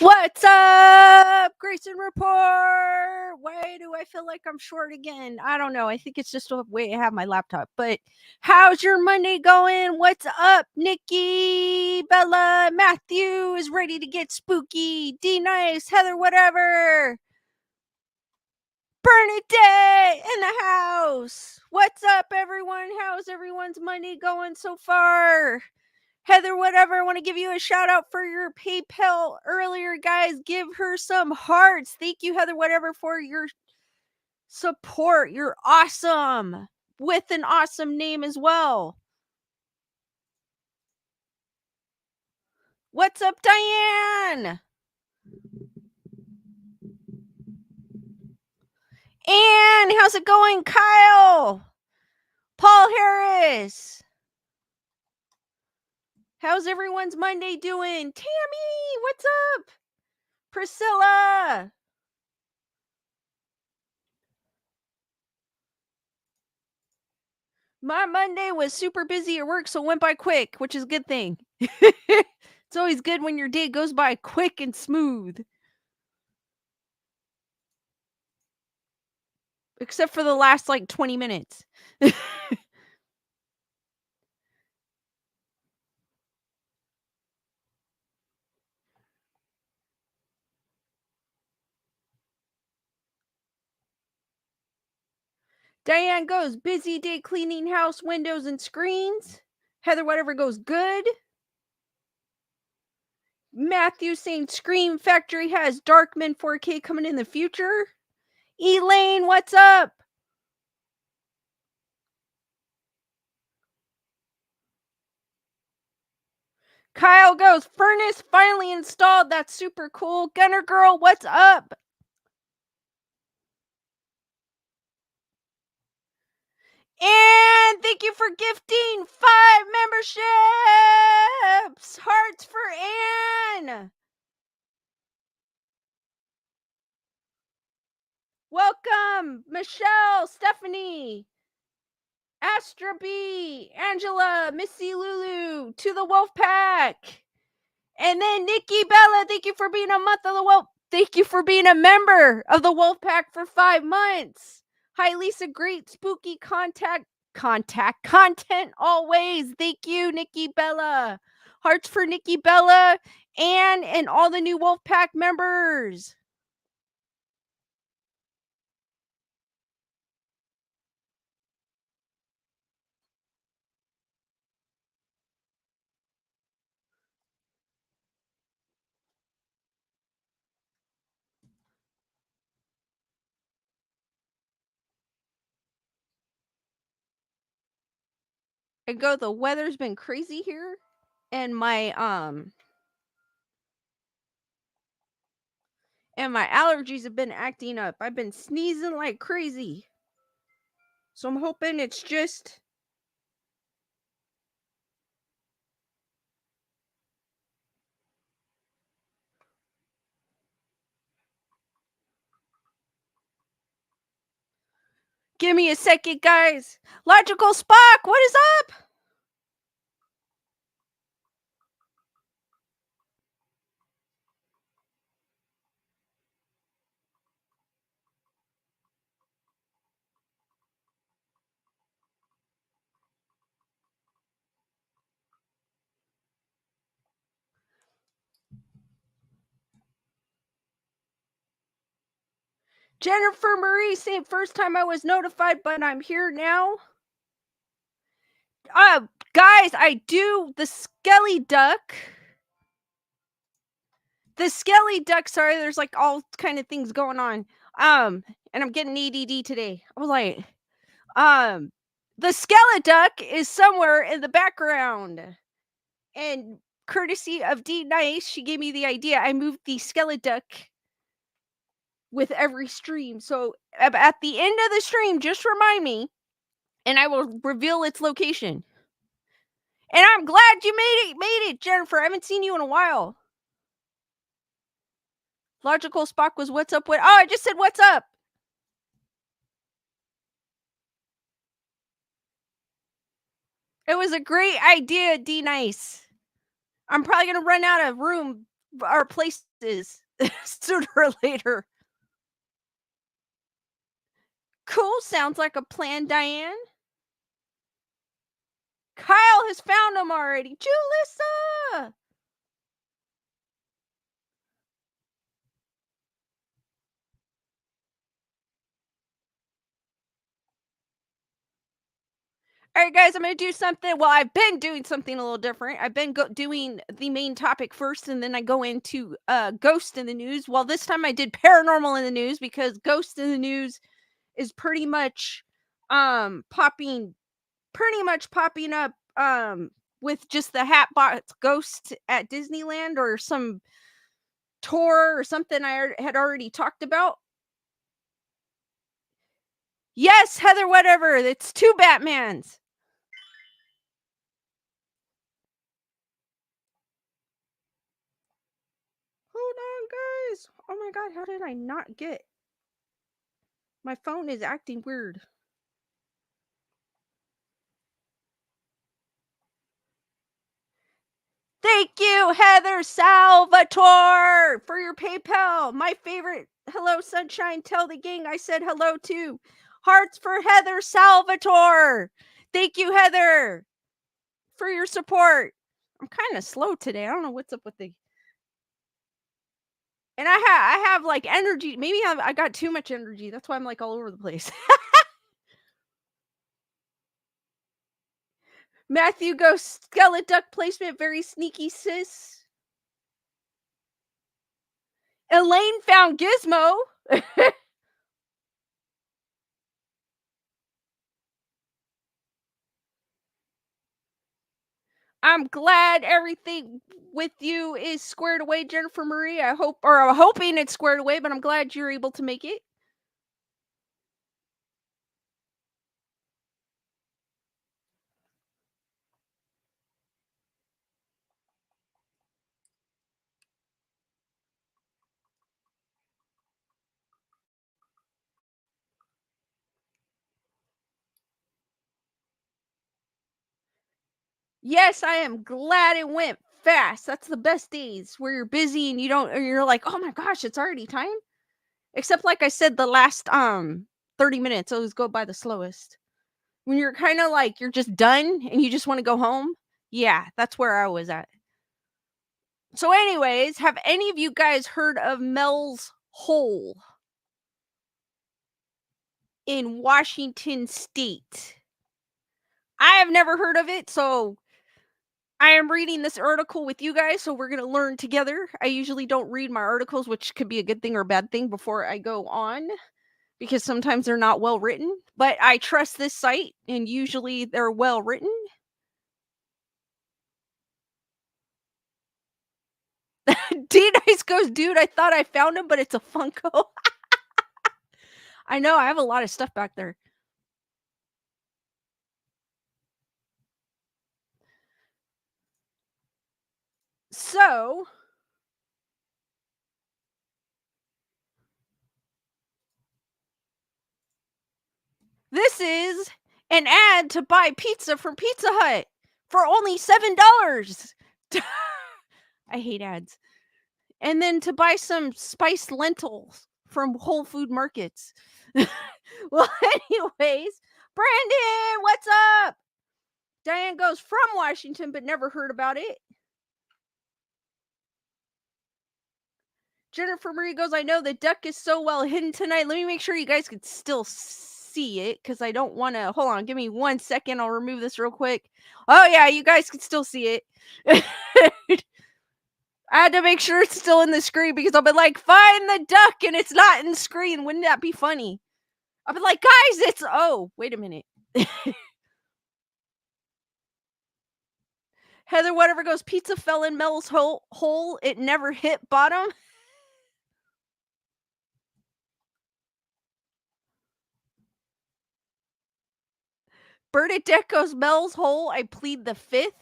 What's up, Grayson Report? Why do I feel like I'm short again? I don't know. I think it's just the way I have my laptop. But how's your Monday going? What's up, Nikki, Bella, Matthew is ready to get spooky. D Nice, Heather, whatever. Bernadette in the house. What's up, everyone? How's everyone's Monday going so far? Heather, whatever, I want to give you a shout out for your PayPal earlier, guys. Give her some hearts. Thank you, Heather, whatever, for your support. You're awesome. With an awesome name as well. What's up, Diane? And how's it going, Kyle? Paul Harris. How's everyone's Monday doing? Tammy, what's up? Priscilla. My Monday was super busy at work, so it went by quick, which is a good thing. It's always good when your day goes by quick and smooth. Except for the last, 20 minutes. Diane goes, busy day cleaning house, windows, and screens. Heather, whatever, goes, good. Matthew saying Scream Factory has Darkman 4K coming in the future. Elaine, what's up? Kyle goes, furnace finally installed. That's super cool. Gunner Girl, what's up? And thank you for gifting 5 memberships. Hearts for Anne. Welcome, Michelle, Stephanie, Astra B, Angela, Missy Lulu, to the Wolf Pack. And then Nikki Bella, thank you for being a month of the Wolf. Thank you for being a member of the Wolf Pack for 5 months. Hi, Lisa. Great spooky content always. Thank you, Nikki Bella. Hearts for Nikki Bella and all the new Wolf Pack members. I go, the weather's been crazy here, and my allergies have been acting up. I've been sneezing like crazy. So I'm hoping it's just Give me a second, guys. Logical Spock, what is up? Jennifer Marie saying first time I was notified, but I'm here now. Guys, I do the Skelly Duck. The Skelly Duck, sorry, there's all kind of things going on. And I'm getting ADD today. I was like, the Skelly Duck is somewhere in the background. And courtesy of D Nice, she gave me the idea. I moved the Skelly Duck with every stream. So at the end of the stream, just remind me, and I will reveal its location. And I'm glad you made it, Jennifer. I haven't seen you in a while. Logical Spock was what's up with. Oh, I just said what's up. It was a great idea, D Nice. I'm probably gonna run out of room our places sooner or later. Cool, sounds like a plan, Diane. Kyle has found them already. Julissa! All right, guys, I'm going to do something. Well, I've been doing something a little different. I've been doing the main topic first, and then I go into ghost in the news. Well, this time I did paranormal in the news because ghost in the news is popping popping up with just the Hatbox Ghost at Disneyland or some tour or something I had already talked about. Yes, Heather, whatever. It's two Batmans. Hold on, guys. Oh my god, how did I not get? My phone is acting weird. Thank you, Heather Salvatore, for your PayPal. My favorite. Hello, Sunshine. Tell the gang I said hello to. Hearts for Heather Salvatore. Thank you, Heather, for your support. I'm kind of slow today. I don't know what's up with the. And I have like energy. Maybe I got too much energy. That's why I'm like all over the place. Matthew goes skeleton duck placement. Very sneaky, sis. Elaine found Gizmo. I'm glad everything with you is squared away, Jennifer Marie. I'm hoping it's squared away, but I'm glad you're able to make it. Yes, I am glad it went fast. That's the best days where you're busy and you're like, oh my gosh, it's already time. Except like I said, the last 30 minutes always go by the slowest. When you're kind of like you're just done and you just want to go home. Yeah, that's where I was at. So, anyways, have any of you guys heard of Mel's Hole in Washington State? I have never heard of it, so I am reading this article with you guys, so we're going to learn together. I usually don't read my articles, which could be a good thing or a bad thing before I go on, because sometimes they're not well written, but I trust this site, and usually they're well written. D-Nice goes, dude, I thought I found him, but it's a Funko. I know, I have a lot of stuff back there. So, this is an ad to buy pizza from Pizza Hut for only $7. I hate ads. And then to buy some spiced lentils from Whole Food Markets. Well, anyways, Brandon, what's up? Diane goes from Washington, but never heard about it. Jennifer Marie goes, I know the duck is so well hidden tonight. Let me make sure you guys can still see it because I don't want to. Hold on, give me 1 second. I'll remove this real quick. Oh, yeah, you guys can still see it. I had to make sure it's still in the screen because I'll be like, find the duck and it's not in the screen. Wouldn't that be funny? I'll be like, guys, it's. Oh, wait a minute. Heather, whatever goes, pizza fell in Mel's hole. It never hit bottom. Bernadette goes, Mel's hole. I plead the fifth.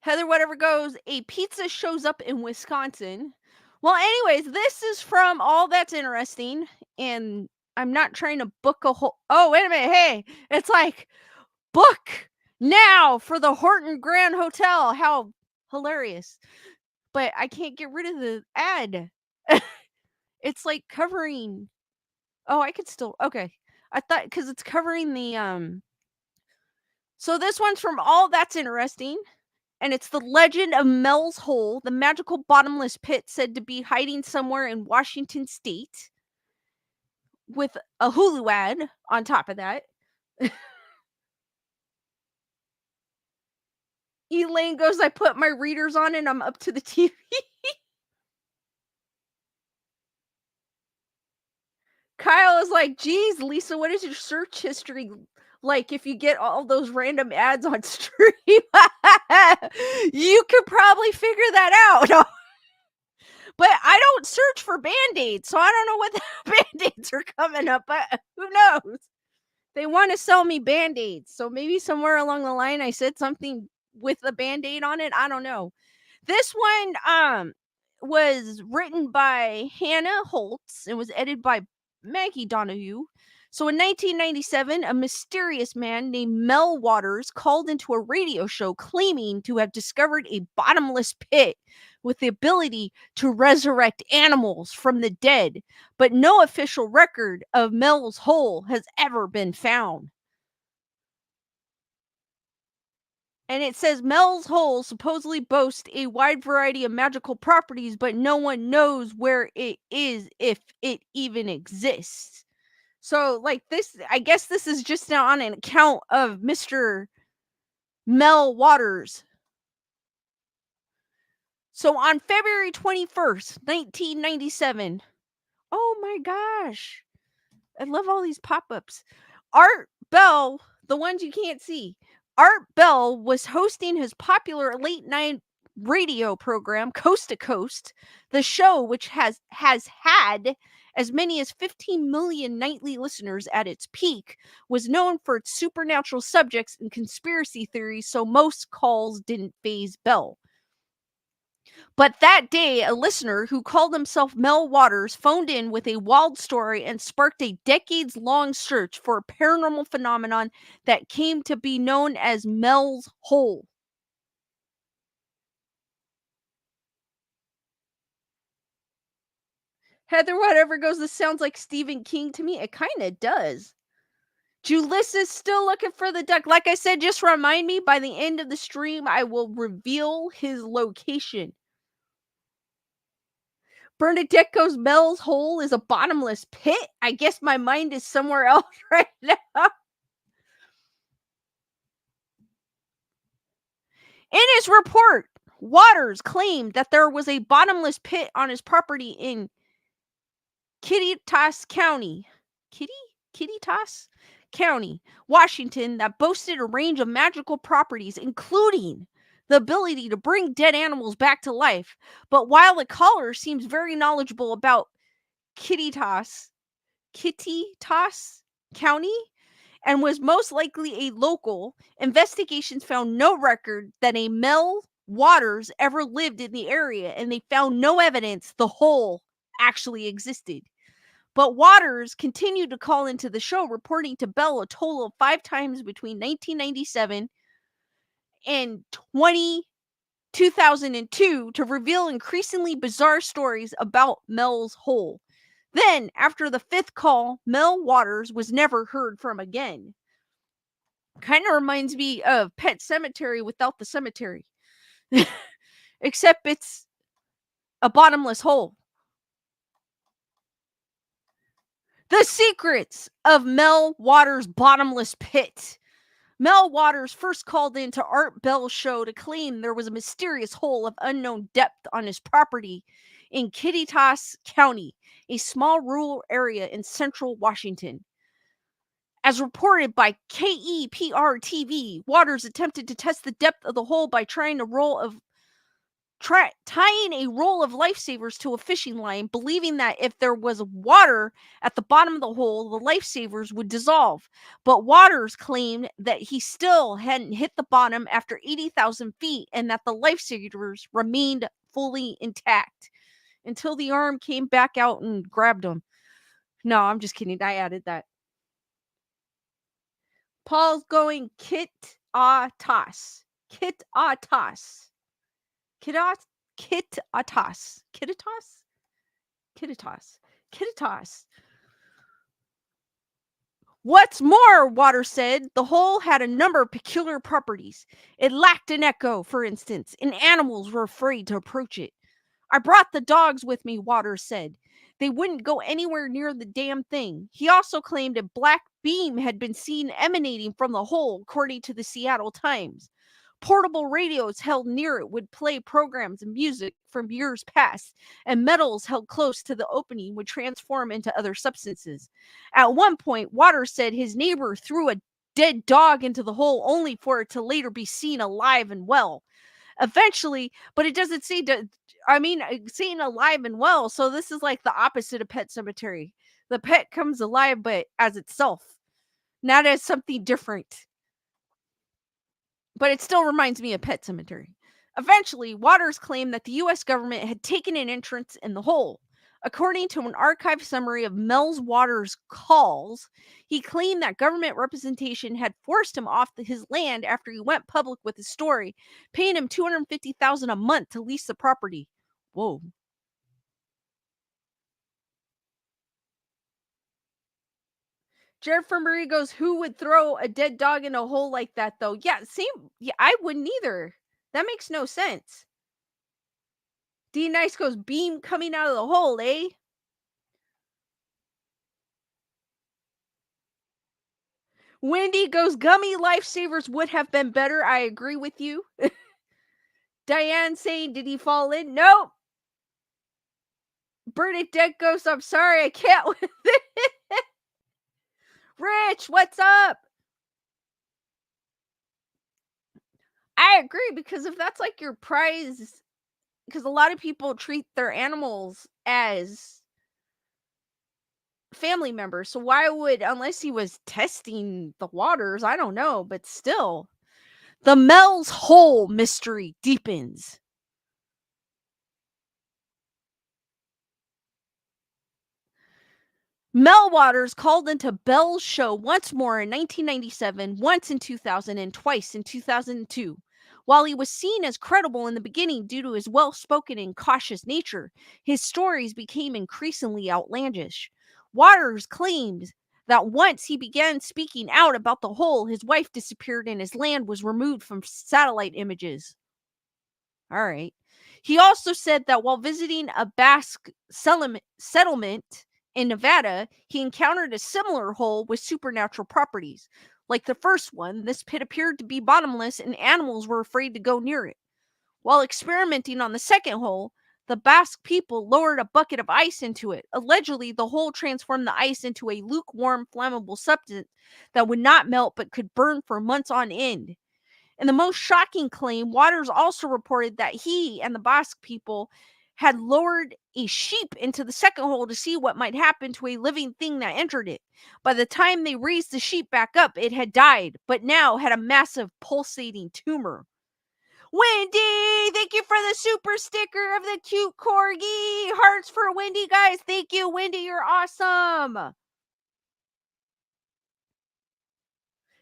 Heather, whatever goes, a pizza shows up in Wisconsin. Well, anyways, this is from All That's Interesting, and I'm not trying to book a whole. Oh, wait a minute. Hey, it's like book now for the Horton Grand Hotel. How hilarious. But I can't get rid of the ad. It's like covering. Oh, I could still. Okay. I thought because it's covering the So this one's from All That's Interesting, and it's the legend of Mel's Hole, the magical bottomless pit said to be hiding somewhere in Washington State, with a Hulu ad on top of that. Elaine goes, I put my readers on and I'm up to the TV. Kyle is like, geez, Lisa, what is your search history like if you get all those random ads on stream? You could probably figure that out. But I don't search for Band-Aids, so I don't know what the Band-Aids are coming up, but who knows? They want to sell me Band-Aids, so maybe somewhere along the line I said something with the Band-Aid on it. I don't know. This one was written by Hannah Holtz and was edited by Maggie Donahue. So in 1997, a mysterious man named Mel Waters called into a radio show claiming to have discovered a bottomless pit with the ability to resurrect animals from the dead, but no official record of Mel's hole has ever been found. And it says Mel's Hole supposedly boasts a wide variety of magical properties, but no one knows where it is, if it even exists. So, like this, I guess this is just on an account of Mr. Mel Waters. So, on February 21st, 1997. Oh my gosh. I love all these pop ups. Art Bell, the ones you can't see, Art Bell was hosting his popular late night radio program, Coast to Coast. The show, which has had as many as 15 million nightly listeners at its peak, was known for its supernatural subjects and conspiracy theories, so most calls didn't faze Bell. But that day, a listener who called himself Mel Waters phoned in with a wild story and sparked a decades-long search for a paranormal phenomenon that came to be known as Mel's Hole. Heather, whatever goes, this sounds like Stephen King to me. It kind of does. Julius is still looking for the duck. Like I said, just remind me by the end of the stream, I will reveal his location. Bernadette goes, Mel's Hole is a bottomless pit. I guess my mind is somewhere else right now. In his report, Waters claimed that there was a bottomless pit on his property in Kittitas County. Kittitas County, Washington, that boasted a range of magical properties, including the ability to bring dead animals back to life. But while the caller seems very knowledgeable about Kittitas County and was most likely a local, investigations found no record that a Mel Waters ever lived in the area, and they found no evidence the hole actually existed. But Waters continued to call into the show, reporting to Bell a total of 5 times between 1997 and 2002 to reveal increasingly bizarre stories about Mel's Hole. Then, after the 5th call, Mel Waters was never heard from again. Kind of reminds me of Pet Cemetery without the cemetery. Except it's a bottomless hole. The secrets of Mel Waters' bottomless pit. Mel Waters first called in to Art Bell's show to claim there was a mysterious hole of unknown depth on his property in Kittitas County, a small rural area in central Washington. As reported by KEPR TV, Waters attempted to test the depth of the hole by tying a roll of lifesavers to a fishing line, believing that if there was water at the bottom of the hole, the lifesavers would dissolve. But Waters claimed that he still hadn't hit the bottom after 80,000 feet and that the lifesavers remained fully intact until the arm came back out and grabbed him. No, I'm just kidding. I added that. Paul's going Kit-a-toss. Kit-a-toss. Kitas, kitatas, kitatas, kitatas, kitatas. What's more, Water said, the hole had a number of peculiar properties. It lacked an echo, for instance, and animals were afraid to approach it. I brought the dogs with me, Waters said. They wouldn't go anywhere near the damn thing. He also claimed a black beam had been seen emanating from the hole, according to the Seattle Times. Portable radios held near it would play programs and music from years past, and metals held close to the opening would transform into other substances. At one point, Waters said his neighbor threw a dead dog into the hole only for it to later be seen alive and well. Eventually, but it doesn't say seen alive and well. So this is like the opposite of Pet Cemetery. The pet comes alive, but as itself, not as something different. But it still reminds me of Pet Cemetery. Eventually, Waters claimed that the US government had taken an entrance in the hole. According to an archived summary of Mel's Waters' calls, he claimed that government representation had forced him off his land after he went public with his story, paying him $250,000 a month to lease the property. Whoa. Jennifer Marie goes, who would throw a dead dog in a hole like that, though? Yeah, same. Yeah, I wouldn't either. That makes no sense. D Nice goes, beam coming out of the hole, eh? Wendy goes, gummy lifesavers would have been better. I agree with you. Diane saying, did he fall in? Nope. Bernadette goes, I'm sorry, I can't with it. Rich, what's up? I agree, because if that's like your prize, because a lot of people treat their animals as family members. So why would, unless he was testing the waters, I don't know, but still. The Mel's Hole mystery deepens. Mel Waters called into Bell's show once more in 1997, once in 2000, and twice in 2002. While he was seen as credible in the beginning due to his well-spoken and cautious nature, his stories became increasingly outlandish. Waters claimed that once he began speaking out about the hole, his wife disappeared and his land was removed from satellite images. All right. He also said that while visiting a Basque settlement in Nevada, he encountered a similar hole with supernatural properties. Like the first one, this pit appeared to be bottomless and animals were afraid to go near it. While experimenting on the second hole, the Basque people lowered a bucket of ice into it. Allegedly, the hole transformed the ice into a lukewarm, flammable substance that would not melt but could burn for months on end. In the most shocking claim, Waters also reported that he and the Basque people had lowered a sheep into the second hole to see what might happen to a living thing that entered it. By the time they raised the sheep back up, it had died, but now had a massive pulsating tumor. Wendy, thank you for the super sticker of the cute corgi. Hearts for Wendy, guys. Thank you, Wendy. You're awesome.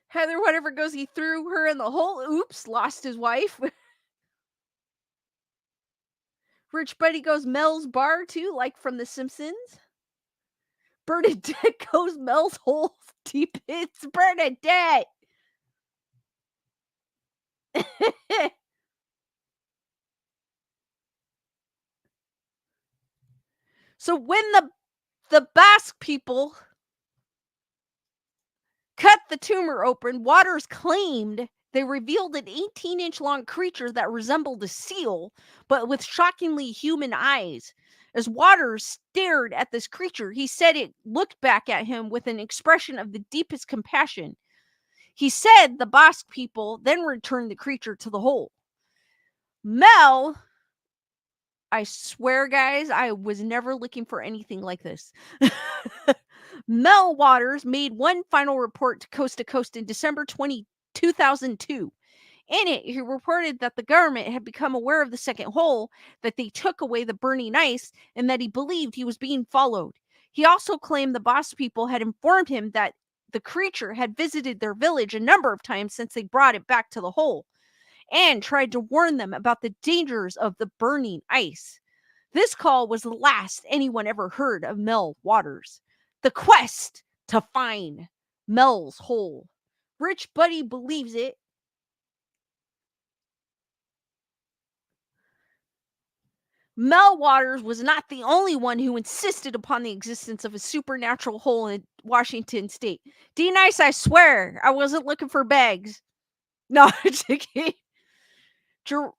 Heather, whatever goes, he threw her in the hole. Oops, lost his wife. Rich Buddy goes, Mel's bar too, like from The Simpsons. Bernadette goes, Mel's hole deep. It's Bernadette. So when the Basque people cut the tumor open, Waters claimed they revealed an 18-inch long creature that resembled a seal, but with shockingly human eyes. As Waters stared at this creature, he said it looked back at him with an expression of the deepest compassion. He said the Basque people then returned the creature to the hole. Mel, I swear, guys, I was never looking for anything like this. Mel Waters made one final report to Coast in December 2002. In it, he reported that the government had become aware of the second hole, that they took away the burning ice, and that he believed he was being followed. He also claimed the Basque people had informed him that the creature had visited their village a number of times since they brought it back to the hole. and tried to warn them about the dangers of the burning ice. This call was the last anyone ever heard of Mel Waters. The quest to find Mel's hole. Rich Buddy believes it. Mel Waters was not the only one who insisted upon the existence of a supernatural hole in Washington state. D Nice, I swear, I wasn't looking for bags. No, it's okay. Gerald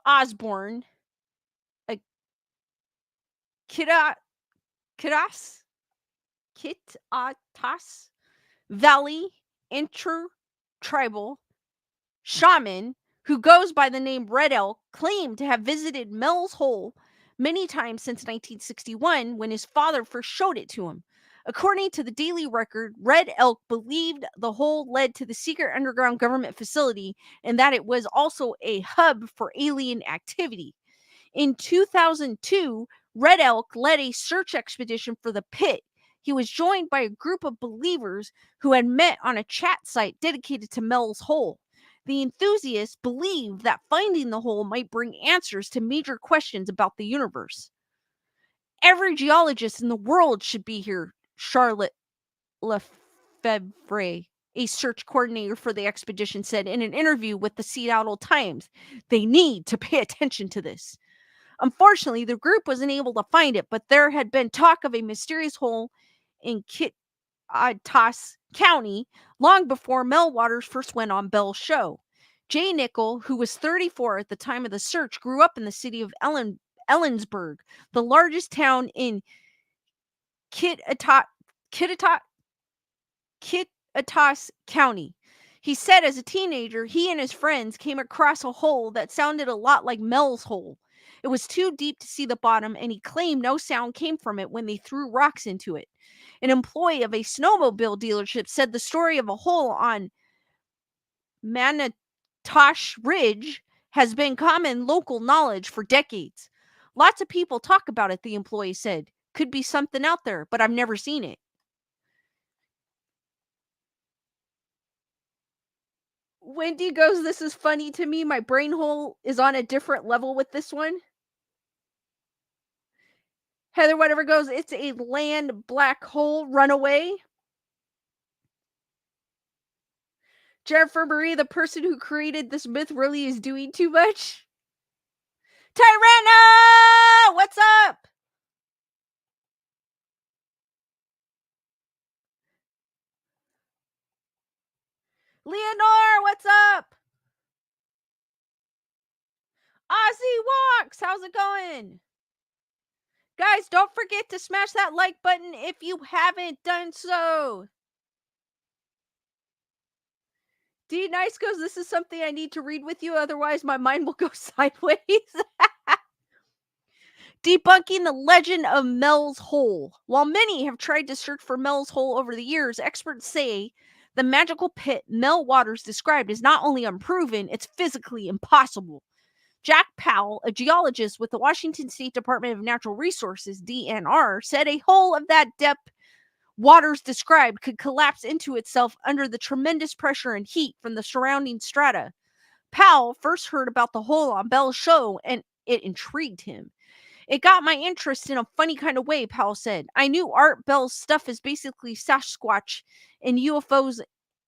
Osborne, a Kitatas Valley intertribal shaman who goes by the name Red Elk claimed to have visited Mel's Hole many times since 1961 when his father first showed it to him. According to the Daily Record, Red Elk believed the hole led to the secret underground government facility and that it was also a hub for alien activity. In 2002, Red Elk led a search expedition for the pit. He was joined by a group of believers who had met on a chat site dedicated to Mel's Hole. The enthusiasts believed that finding the hole might bring answers to major questions about the universe. Every geologist in the world should be here, Charlotte Lefebvre, a search coordinator for the expedition, said in an interview with the Seattle Times. They need to pay attention to this. Unfortunately, the group wasn't able to find it, but there had been talk of a mysterious hole in Kittitas County long before Mel Waters first went on Bell's show. Jay Nickel, who was 34 at the time of the search, grew up in the city of Ellensburg, the largest town in Kittitas County. He said as a teenager, he and his friends came across a hole that sounded a lot like Mel's hole. It was too deep to see the bottom, and he claimed no sound came from it when they threw rocks into it. An employee of a snowmobile dealership said the story of a hole on Manitosh Ridge has been common local knowledge for decades. Lots of people talk about it, the employee said. Could be something out there, but I've never seen it. Wendy goes, this is funny to me. My brain hole is on a different level with this one. Heather whatever goes, it's a land black hole runaway. Jennifer Marie, the person who created this myth really is doing too much. Tyranna! What's up? Leonore, what's up? Ozzy Walks, how's it going? Guys, don't forget to smash that like button if you haven't done so. D Nice goes, this is something I need to read with you, otherwise my mind will go sideways. Debunking the legend of Mel's Hole. While many have tried to search for Mel's Hole over the years, experts say the magical pit Mel Waters described is not only unproven, it's physically impossible. Jack Powell, a geologist with the Washington State Department of Natural Resources, DNR, said a hole of that depth Waters described could collapse into itself under the tremendous pressure and heat from the surrounding strata. Powell first heard about the hole on Bell's show and it intrigued him. It got my interest in a funny kind of way, Powell said. I knew Art Bell's stuff is basically Sasquatch and UFOs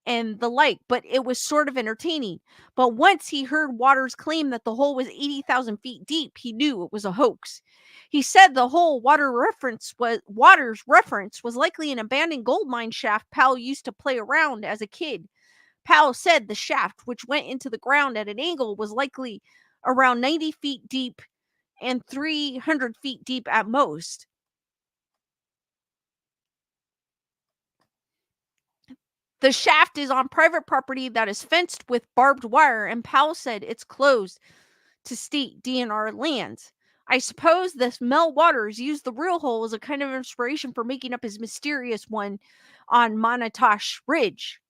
and the like, but it was sort of entertaining. But once he heard Waters claim that the hole was 80,000 feet deep, he knew it was a hoax. He said the hole Waters reference was likely an abandoned gold mine shaft Powell used to play around as a kid. Powell said the shaft, which went into the ground at an angle, was likely around 90 feet deep and 300 feet deep at most. The shaft is on private property that is fenced with barbed wire, and Powell said it's closed to state DNR lands. I suppose this Mel Waters used the real hole as a kind of inspiration for making up his mysterious one on Manitosh Ridge,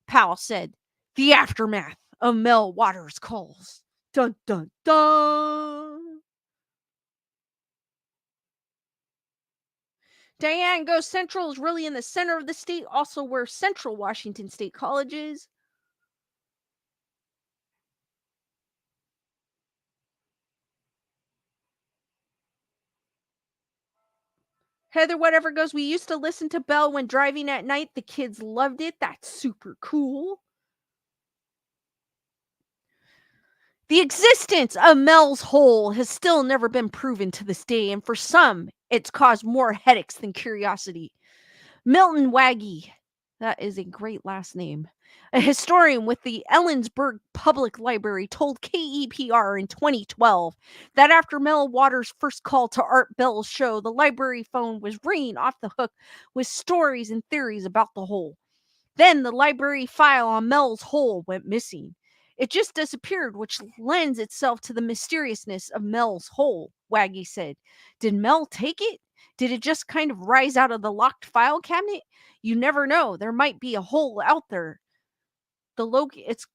Powell said. The aftermath of Mel Waters' calls. Dun dun dun. Diane goes, Central is really in the center of the state, also where Central Washington State College is. Heather Whatever goes, we used to listen to Belle when driving at night. The kids loved it. That's super cool. The existence of Mel's hole has still never been proven to this day, and for some, it's caused more headaches than curiosity. Milton Waggy, that is a great last name, a historian with the Ellensburg Public Library, told KEPR in 2012 that after Mel Waters' first call to Art Bell's show, the library phone was ringing off the hook with stories and theories about the hole. Then the library file on Mel's hole went missing. It just disappeared, which lends itself to the mysteriousness of Mel's hole, Waggy said. Did Mel take it? Did it just kind of rise out of the locked file cabinet? You never know. There might be a hole out there. It's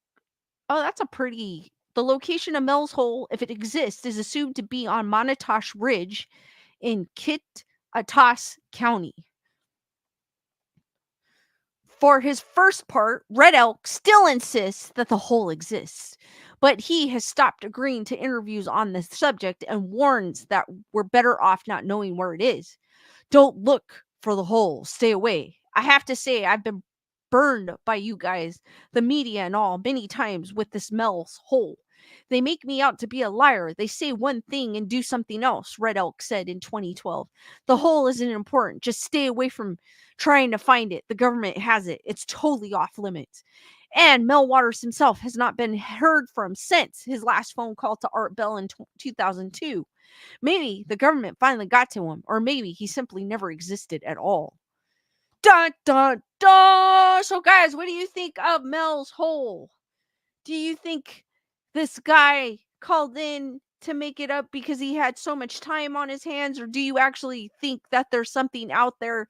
that's a pretty the location of Mel's hole, if it exists, is assumed to be on Monatosh Ridge in Kittitas County. For his first part, Red Elk still insists that the hole exists, but he has stopped agreeing to interviews on this subject and warns that we're better off not knowing where it is. Don't look for the hole, stay away. I have to say, I've been burned by you guys, the media and all, many times with this Mel's hole. They make me out to be a liar. They say one thing and do something else, Red Elk said in 2012. The hole isn't important. Just stay away from trying to find it. The government has it. It's totally off limits. And Mel Waters himself has not been heard from since his last phone call to Art Bell in 2002. Maybe the government finally got to him, or maybe he simply never existed at all. Dun dun dun! So, guys, what do you think of Mel's hole? Do you think this guy called in to make it up because he had so much time on his hands, or do you actually think that there's something out there?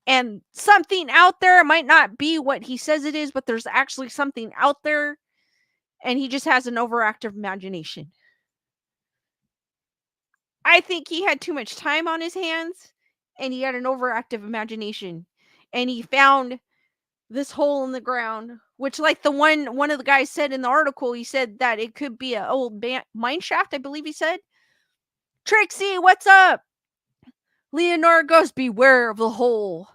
And something out there might not be what he says it is, but there's actually something out there, and he just has an overactive imagination. I think he had too much time on his hands, and he had an overactive imagination, and he found this hole in the ground, which, like the one of the guys said in the article, he said that it could be an old mine shaft, I believe he said. Trixie, what's up? Leonora goes, beware of the hole.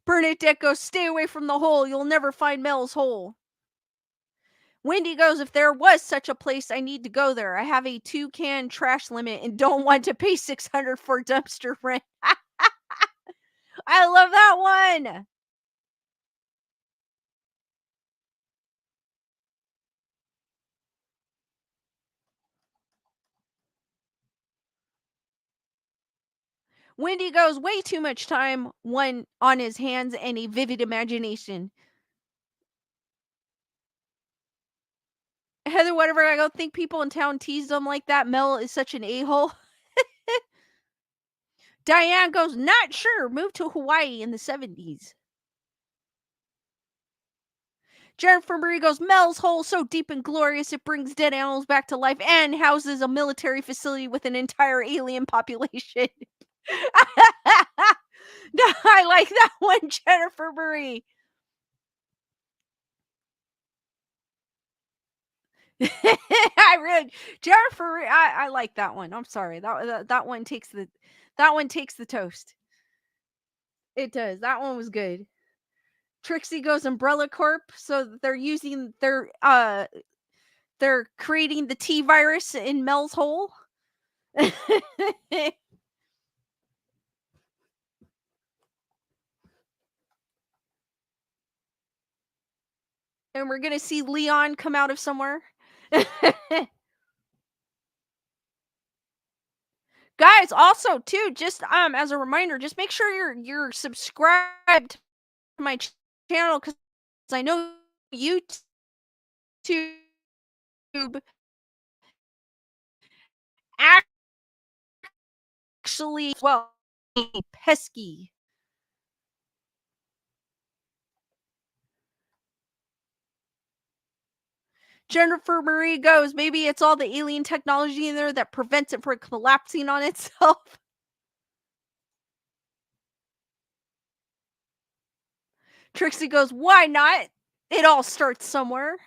Bernadette goes, stay away from the hole. You'll never find Mel's hole. Wendy goes, if there was such a place, I need to go there. I have a 2-can trash limit and don't want to pay $600 for dumpster rent. I love that one. Wendy goes, way too much time one on his hands and a vivid imagination. Heather, whatever, I don't think people in town teased him like that. Mel is such an a-hole. Diane goes, not sure. Moved to Hawaii in the 70s. Jennifer Marie goes, Mel's hole so deep and glorious it brings dead animals back to life and houses a military facility with an entire alien population. No, I like that one, Jennifer Marie. I really, Jennifer, I like that one. I'm sorry, that one takes the toast. It does. That one was good. Trixie goes Umbrella Corp. So they're creating the T virus in Mel's hole. And we're gonna see Leon come out of somewhere. Guys, also too, just as a reminder, just make sure you're subscribed to my channel because I know YouTube actually pesky. Jennifer Marie goes, maybe it's all the alien technology in there that prevents it from collapsing on itself. Trixie goes, why not? It all starts somewhere.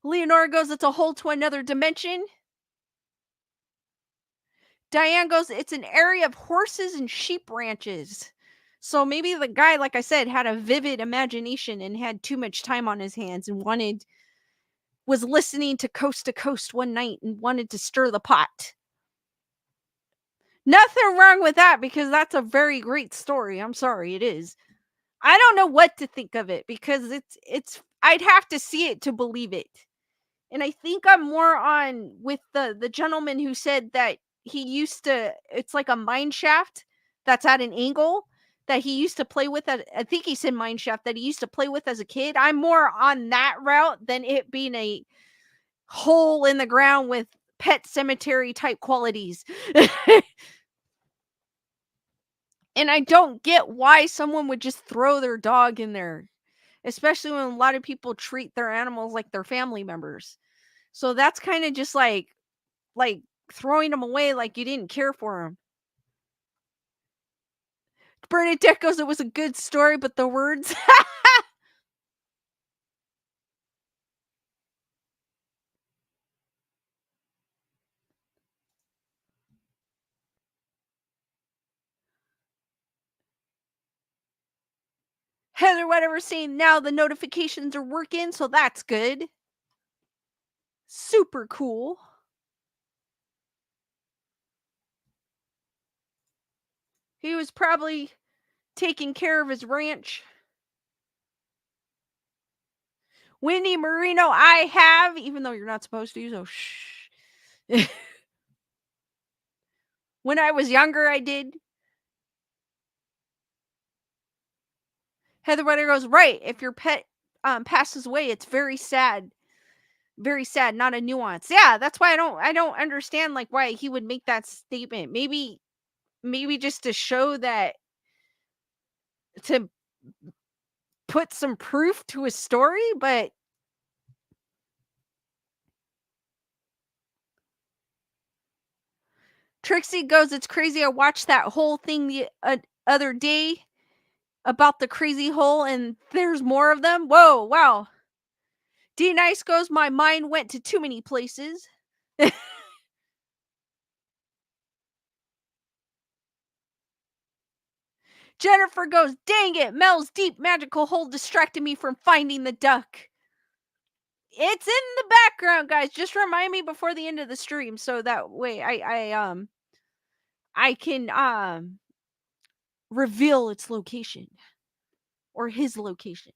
Leonora goes, it's a hole to another dimension. Diane goes, it's an area of horses and sheep ranches. So maybe the guy, like I said, had a vivid imagination and had too much time on his hands and was listening to Coast one night and wanted to stir the pot. Nothing wrong with that because that's a very great story. I'm sorry, it is. I don't know what to think of it because it's I'd have to see it to believe it. And I think I'm more on with the gentleman who said that he used to it's like a mine shaft that's at an angle that he used to play with I think he said mine shaft that he used to play with as a kid. I'm more on that route than it being a hole in the ground with pet cemetery type qualities. And I don't get why someone would just throw their dog in there, especially when a lot of people treat their animals like their family members. So that's kind of just like throwing them away like you didn't care for them. Bernadette goes, it was a good story, but the words. Heather, whatever, saying now the notifications are working, so that's good. Super cool. He was probably taking care of his ranch. Wendy Marino, I have, even though you're not supposed to, so shh. When I was younger, I did. Heather Weather goes, right. If your pet passes away, it's very sad. Very sad, not a nuance. Yeah, that's why I don't understand like why he would make that statement. Maybe just to show that to put some proof to his story, but Trixie goes, it's crazy. I watched that whole thing the other day about the crazy hole and there's more of them. Whoa, wow. D Nice goes, my mind went to too many places. Jennifer goes, dang it, Mel's deep magical hole distracted me from finding the duck. It's in the background, guys. Just remind me before the end of the stream so that way I can reveal its location or his location.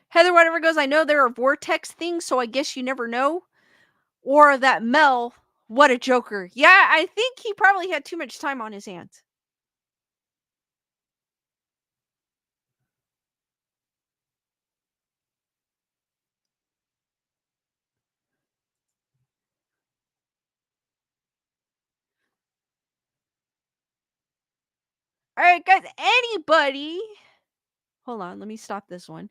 Heather whatever goes, I know there are vortex things, so I guess you never know. Or that Mel, what a joker. Yeah, I think he probably had too much time on his hands. All right, guys, anybody hold on, let me stop this one.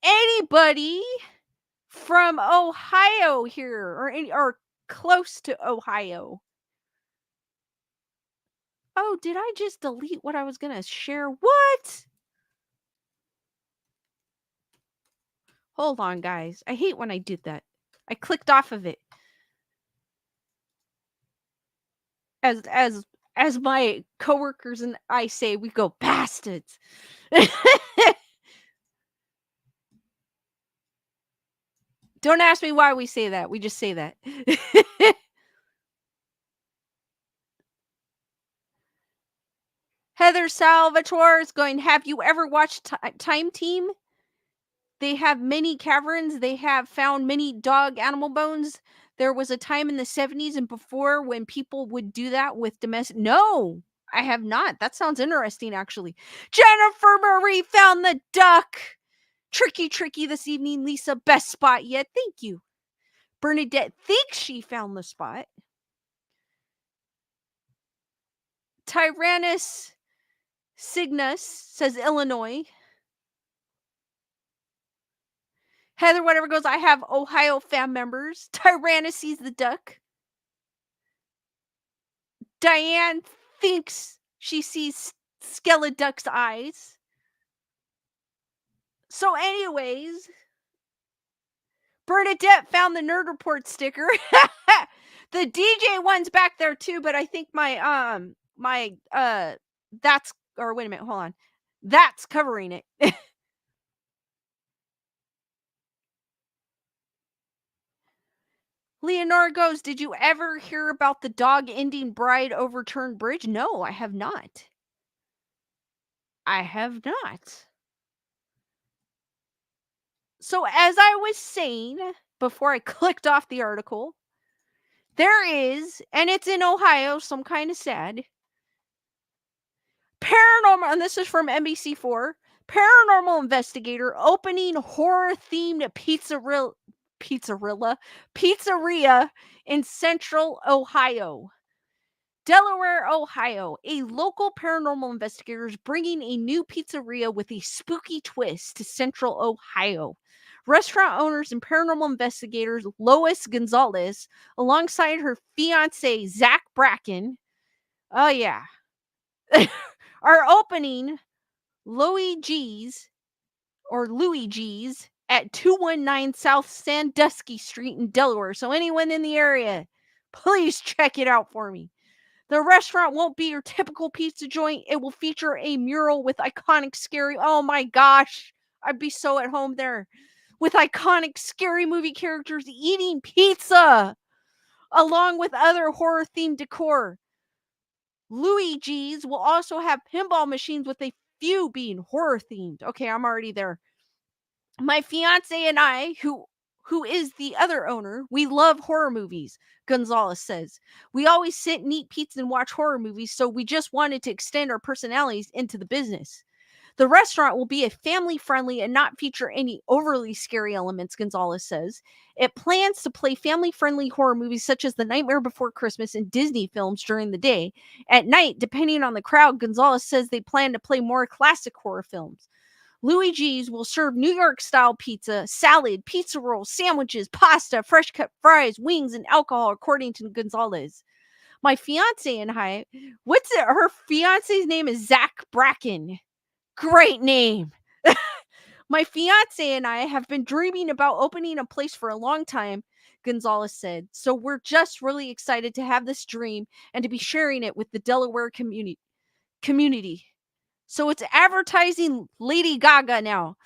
Anybody from Ohio here or close to Ohio? Oh, did I just delete what I was going to share? What? Hold on, guys. I hate when I did that. I clicked off of it. As my coworkers and I say, we go bastards. Don't ask me why we say that. We just say that. Heather Salvatore is going, have you ever watched Time Team? They have many caverns. They have found many dog animal bones. There was a time in the 70s and before when people would do that with domestic. No, I have not. That sounds interesting, actually. Jennifer Marie found the duck. Tricky this evening, Lisa. Best spot yet. Thank you. Bernadette thinks she found the spot. Tyrannus Cygnus says Illinois. Heather, whatever goes, I have Ohio fan members. Tyrannus sees the duck. Diane thinks she sees Skeleduck's eyes. So, anyways, Bernadette found the Nerd Report sticker. The DJ one's back there too, but I think that's or wait a minute, hold on. That's covering it. Leonora goes, "Did you ever hear about the dog ending bride overturned bridge?" No, I have not. I have not. So, as I was saying before I clicked off the article, there is, and it's in Ohio, so I'm kind of sad. Paranormal, and this is from NBC4. Paranormal investigator opening horror-themed pizzeria in Central Ohio. Delaware, Ohio. A local paranormal investigator is bringing a new pizzeria with a spooky twist to Central Ohio. Restaurant owners and paranormal investigators Lois Gonzalez, alongside her fiance Zach Bracken, oh yeah, are opening Louis G's at 219 South Sandusky Street in Delaware. So anyone in the area, please check it out for me. The restaurant won't be your typical pizza joint. It will feature a mural with iconic scary. Oh my gosh, I'd be so at home there. With iconic scary movie characters eating pizza, along with other horror themed decor. Luigi's will also have pinball machines, with a few being horror themed. Okay, I'm already there. My fiance and I, who is the other owner, we love horror movies, Gonzalez says. We always sit and eat pizza and watch horror movies, so we just wanted to extend our personalities into the business. The restaurant will be a family-friendly and not feature any overly scary elements, Gonzalez says. It plans to play family-friendly horror movies such as The Nightmare Before Christmas and Disney films during the day. At night, depending on the crowd, Gonzalez says they plan to play more classic horror films. Luigi's will serve New York-style pizza, salad, pizza rolls, sandwiches, pasta, fresh-cut fries, wings, and alcohol, according to Gonzalez. My fiance and I, her fiance's name is Zach Bracken. Great name. My fiance and I have been dreaming about opening a place for a long time, Gonzalez said. So we're just really excited to have this dream and to be sharing it with the Delaware community. So it's advertising Lady Gaga now.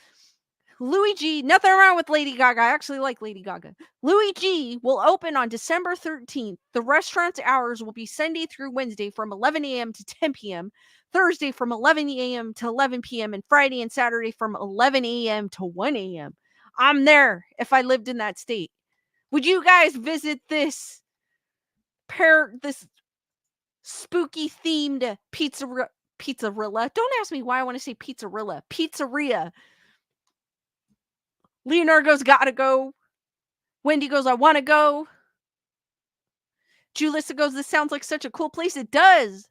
Luigi, nothing wrong with Lady Gaga. I actually like Lady Gaga. Luigi will open on December 13th. The restaurant's hours will be Sunday through Wednesday from 11 a.m. to 10 p.m., Thursday from 11 a.m. to 11 p.m., and Friday and Saturday from 11 a.m. to 1 a.m. I'm there if I lived in that state. Would you guys visit this spooky themed pizzarilla? Don't ask me why I want to say pizzarilla. Pizzeria. Leonardo goes, gotta go. Wendy goes, I want to go. Julissa goes, this sounds like such a cool place. It does.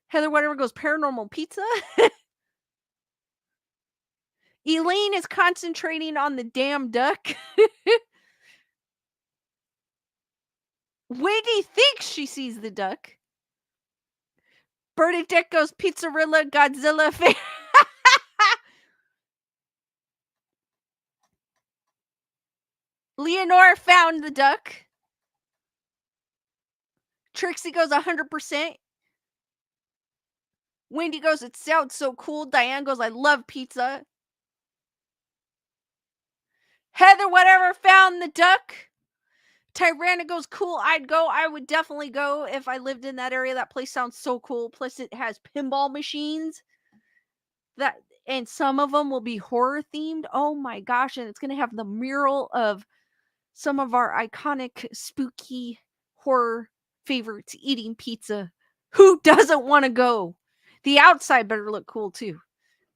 Heather whatever goes, paranormal pizza. Elaine is concentrating on the damn duck. Wendy thinks she sees the duck. Bernadette goes, pizzarilla, Godzilla fan. Leonora found the duck. Trixie goes 100%. Wendy goes, it sounds so cool. Diane goes, I love pizza. Heather whatever found the duck. Tyrana goes, cool, I'd go. I would definitely go if I lived in that area. That place sounds so cool. Plus it has pinball machines. And some of them will be horror themed. Oh my gosh. And it's going to have the mural of some of our iconic spooky horror favorites eating pizza. Who doesn't want to go? The outside better look cool too.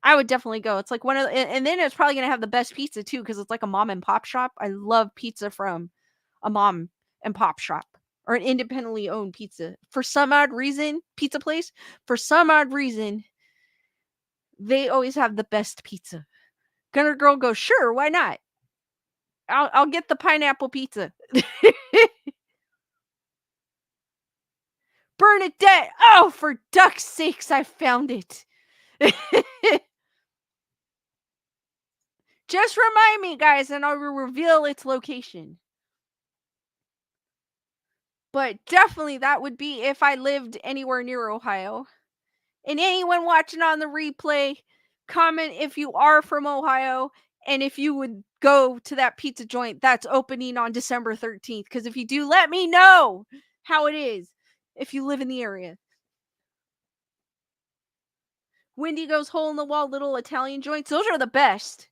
I would definitely go. It's like one of and then it's probably going to have the best pizza too, because it's like a mom and pop shop. I love pizza from a mom and pop shop or an independently owned pizza. For some odd reason, pizza place, for some odd reason, they always have the best pizza. Gunner Girl goes, sure, why not? I'll get the pineapple pizza. Bernadette, oh, for duck's sakes, I found it. Just remind me, guys, and I will reveal its location. But definitely that would be if I lived anywhere near Ohio. And anyone watching on the replay, comment if you are from Ohio and if you would go to that pizza joint that's opening on December 13th. Because if you do, let me know how it is if you live in the area. Wendigo's hole in the wall little Italian joints, those are the best.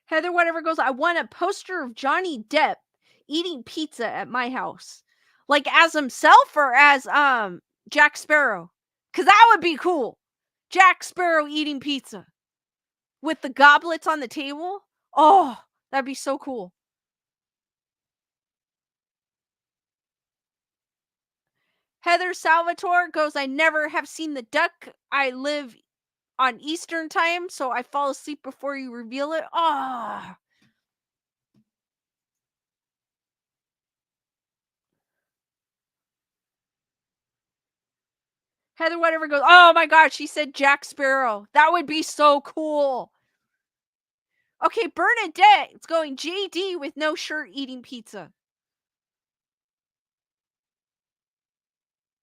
Heather Whatever goes, I want a poster of Johnny Depp eating pizza at my house. Like as himself or as Jack Sparrow? Cause that would be cool. Jack Sparrow eating pizza with the goblets on the table. Oh, that'd be so cool. Heather Salvatore goes, I never have seen the duck. I live on Eastern time, so I fall asleep before you reveal it. Ah. Heather Whatever goes, oh my god, she said Jack Sparrow. That would be so cool. Okay, Bernadette, it's going JD with no shirt eating pizza.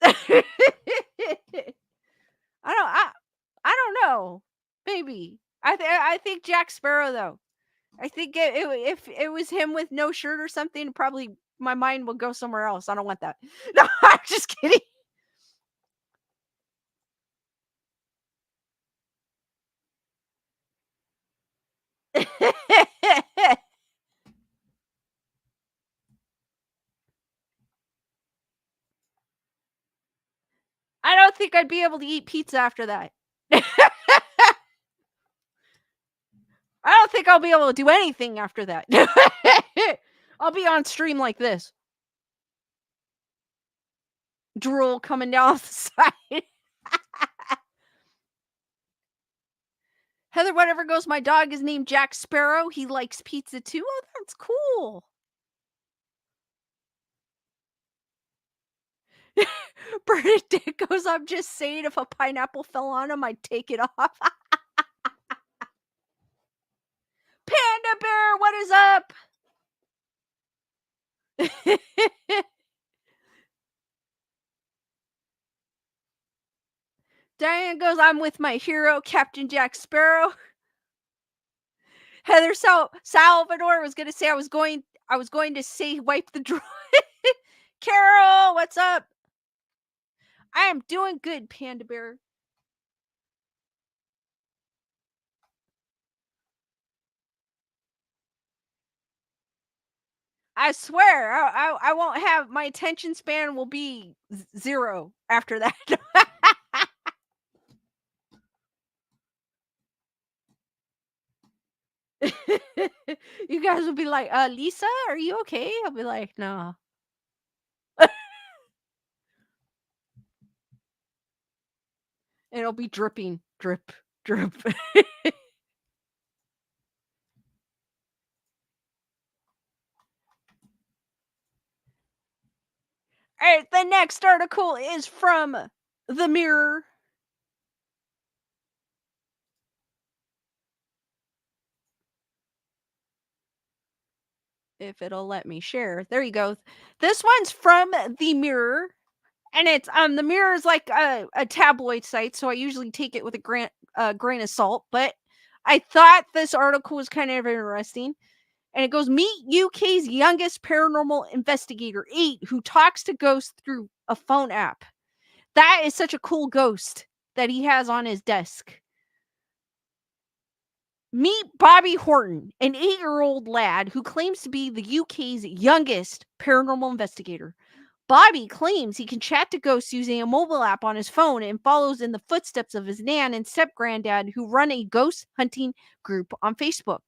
I don't know. Maybe. I think Jack Sparrow though. I think if it was him with no shirt or something, probably my mind will go somewhere else. I don't want that. No, I'm just kidding. I don't think I'd be able to eat pizza after that. I don't think I'll be able to do anything after that. I'll be on stream like this. Drool coming down the side. Heather Whatever goes, my dog is named Jack Sparrow. He likes pizza too. Oh, that's cool. Bernadette goes, I'm just saying if a pineapple fell on him, I'd take it off. Panda Bear, what is up? Diane goes, I'm with my hero, Captain Jack Sparrow. Heather Salvador was gonna say I was going to say wipe the drawer. Carol, what's up? I am doing good, Panda Bear. I swear, I won't have my attention span will be 0 after that. You guys will be like, Lisa, are you okay? I'll be like, no. And it'll be dripping, drip, drip. All right, the next article is from The Mirror. If it'll let me share. There you go. This one's from The Mirror. And it's The Mirror is like a tabloid site, so I usually take it with a grain of salt, but I thought this article was kind of interesting. And it goes, meet UK's youngest paranormal investigator, 8, who talks to ghosts through a phone app. That is such a cool ghost that he has on his desk. Meet Bobby Horton, an 8-year-old lad who claims to be the UK's youngest paranormal investigator. Bobby claims he can chat to ghosts using a mobile app on his phone and follows in the footsteps of his nan and step-granddad who run a ghost hunting group on Facebook.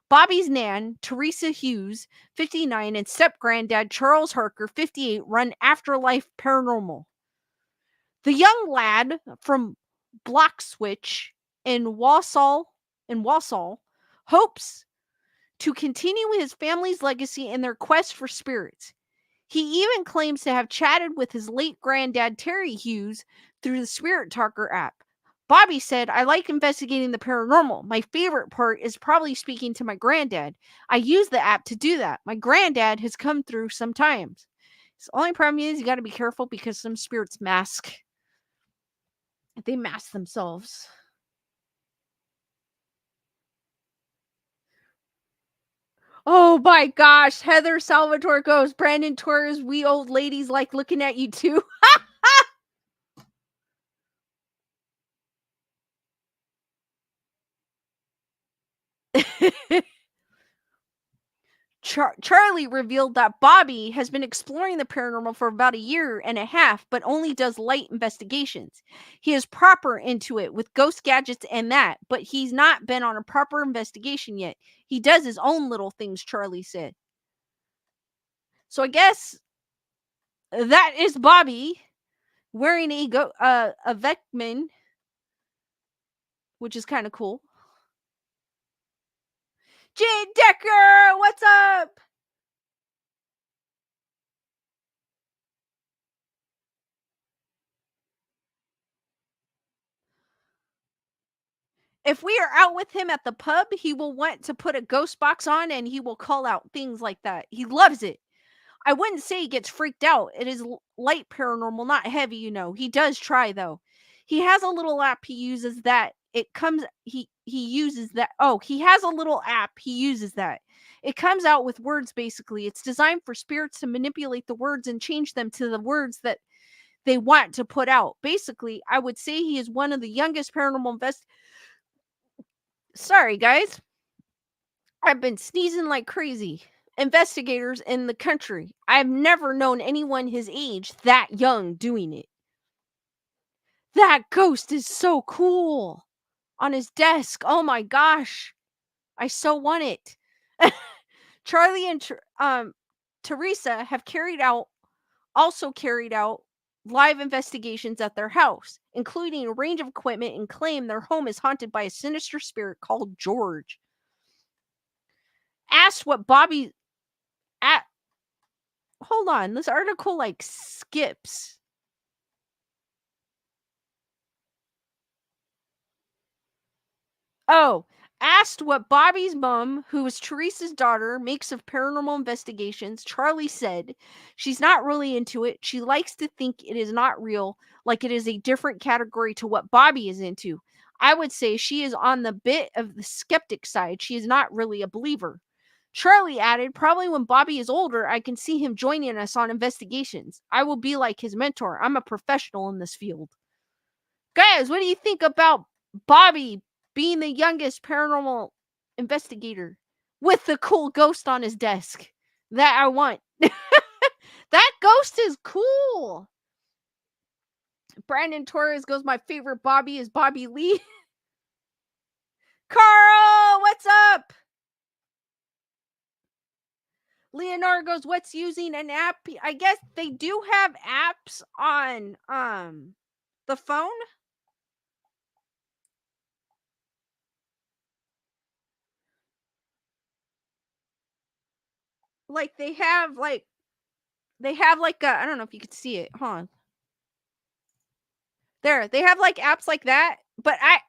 Bobby's nan, Teresa Hughes, 59, and step-granddad Charles Harker, 58, run Afterlife Paranormal. The young lad from Blockswitch in Walsall hopes to continue his family's legacy in their quest for spirits. He even claims to have chatted with his late granddad, Terry Hughes, through the Spirit Talker app. Bobby said, I like investigating the paranormal. My favorite part is probably speaking to my granddad. I use the app to do that. My granddad has come through sometimes. The only problem is you got to be careful because some spirits mask. They mask themselves. Oh my gosh. Heather Salvatore goes, Brandon Torres, we old ladies like looking at you too. Charlie revealed that Bobby has been exploring the paranormal for about a year and a half, but only does light investigations. He is proper into it with ghost gadgets and that, but he's not been on a proper investigation yet. He does his own little things, Charlie said. So I guess that is Bobby wearing a Vecman, which is kind of cool. Jade Decker, what's up? If we are out with him at the pub, he will want to put a ghost box on and he will call out things like that. He loves it. I wouldn't say he gets freaked out. It is light paranormal, not heavy, you know. He does try though. He has a little app he uses that it comes he uses that. Oh, he has a little app he uses that. It comes out with words basically. It's designed for spirits to manipulate the words and change them to the words that they want to put out. Basically, I would say he is one of the youngest paranormal Sorry, guys. I've been sneezing like crazy. Investigators in the country. I've never known anyone his age that young doing it. That ghost is so cool on his desk. Oh my gosh. I so want it. Charlie and Teresa have also carried out live investigations at their house, including a range of equipment, and claim their home is haunted by a sinister spirit called George. Asked what Bobby at hold on, this article like skips. Oh, asked what Bobby's mom, who is Teresa's daughter, makes of paranormal investigations, Charlie said she's not really into it. She likes to think it is not real, like it is a different category to what Bobby is into. I would say she is on the bit of the skeptic side. She is not really a believer. Charlie added, probably when Bobby is older, I can see him joining us on investigations. I will be like his mentor. I'm a professional in this field. Guys, what do you think about Bobby being the youngest paranormal investigator with the cool ghost on his desk that I want? That ghost is cool. Brandon Torres goes, my favorite Bobby is Bobby Lee. Carl, what's up? Leonardo goes, what's using an app? I guess they do have apps on the phone. Like they have like I don't know if you could see it. Hold on. There, they have like apps like that, but I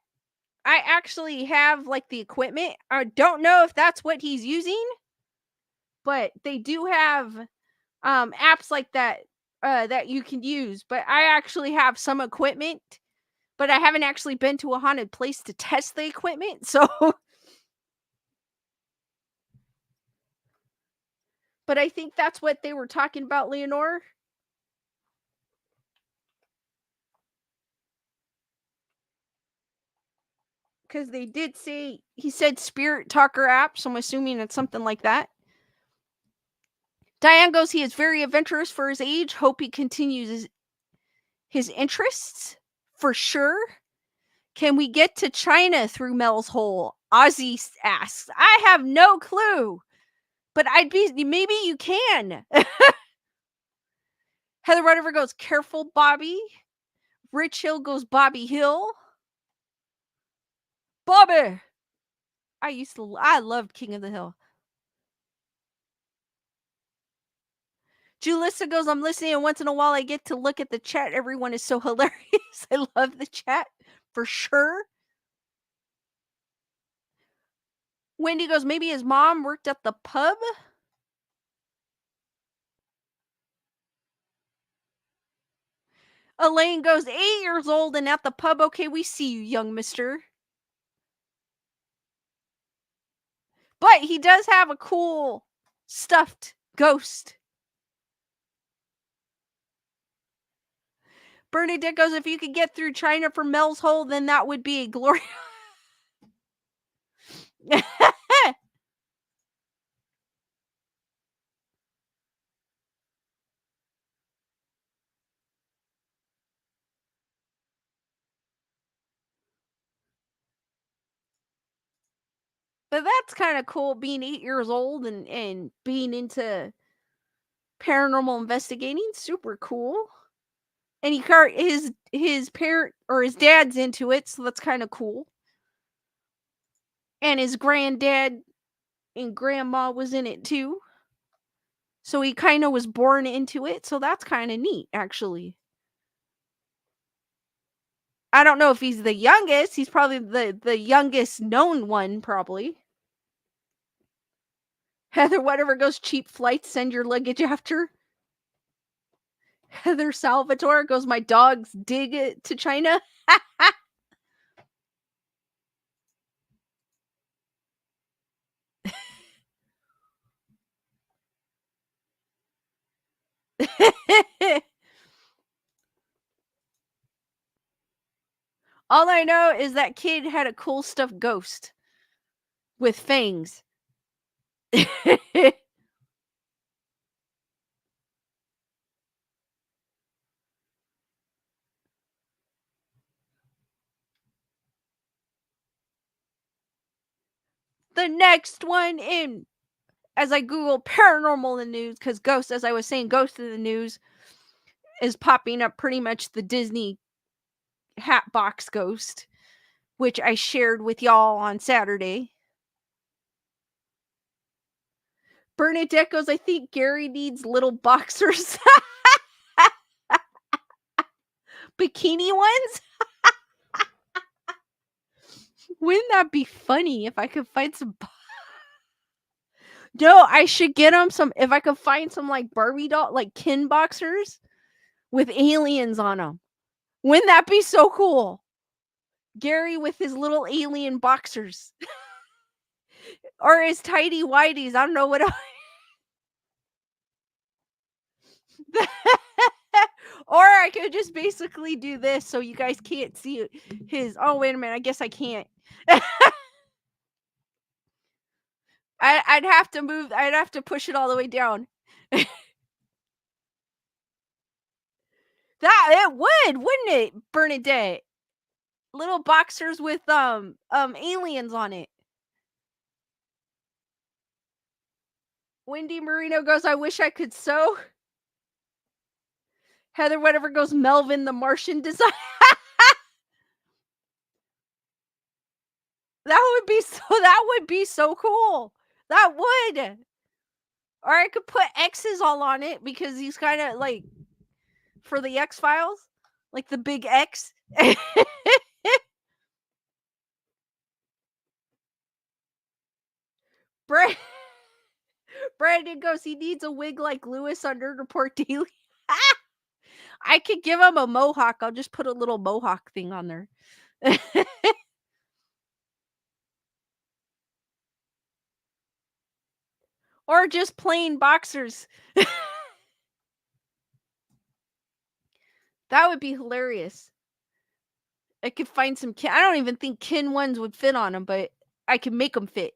actually have like the equipment. I don't know if that's what he's using, but they do have apps like that that you can use. But I actually have some equipment, but I haven't actually been to a haunted place to test the equipment. So but I think that's what they were talking about, Leonore. Because they did say he said Spirit Talker app, so I'm assuming it's something like that. Diane goes, he is very adventurous for his age. Hope he continues his interests for sure. Can we get to China through Melshole? Ozzy asks. I have no clue, but maybe you can. Heather Rutherford goes, careful, Bobby. Rich Hill goes, Bobby Hill. Bobby. I loved King of the Hill. Julissa goes, I'm listening, and once in a while I get to look at the chat. Everyone is so hilarious. I love the chat for sure. Wendy goes, maybe his mom worked at the pub. Elaine goes, 8 years old and at the pub. Okay, we see you, young mister. But he does have a cool stuffed ghost. Bernadette goes, if you could get through China from Melshole, then that would be a glory. But that's kind of cool being 8 years old and being into paranormal investigating. Super cool. And his parent or his dad's into it, so that's kind of cool. And his granddad and grandma was in it too. So he kind of was born into it, so that's kind of neat actually. I don't know if he's the youngest. He's probably the youngest known one probably. Heather whatever goes, cheap flights, send your luggage after. Heather Salvatore goes, my dogs dig it to China. All I know is that kid had a cool stuffed ghost with fangs. The next one in, as I Google paranormal in the news, because ghost, as I was saying, ghost in the news is popping up pretty much the Disney Hatbox ghost, which I shared with y'all on Saturday. Bernadette goes, I think Gary needs little boxers. Bikini ones? Wouldn't that be funny if I could find some? No, I should get him some. If I could find some like Barbie doll, like Ken boxers with aliens on them. Wouldn't that be so cool? Gary with his little alien boxers. Or his tidy whities. I don't know what. Or I could just basically do this so you guys can't see his. Oh, wait a minute. I guess I can't. I'd have to move. I'd have to push it all the way down. That it would, wouldn't it, Bernadette? Little boxers with aliens on it. Wendy Marino goes, I wish I could sew. Heather whatever goes, Melvin the Martian design. That would be so cool. That would. Or I could put X's all on it because he's kind of like for the X-Files, like the big X. Brandon goes, he needs a wig like Lewis on Nerd Report Daily. I could give him a mohawk. I'll just put a little mohawk thing on there. Or just plain boxers. That would be hilarious. I could find some I don't even think Ken ones would fit on them, but I can make them fit.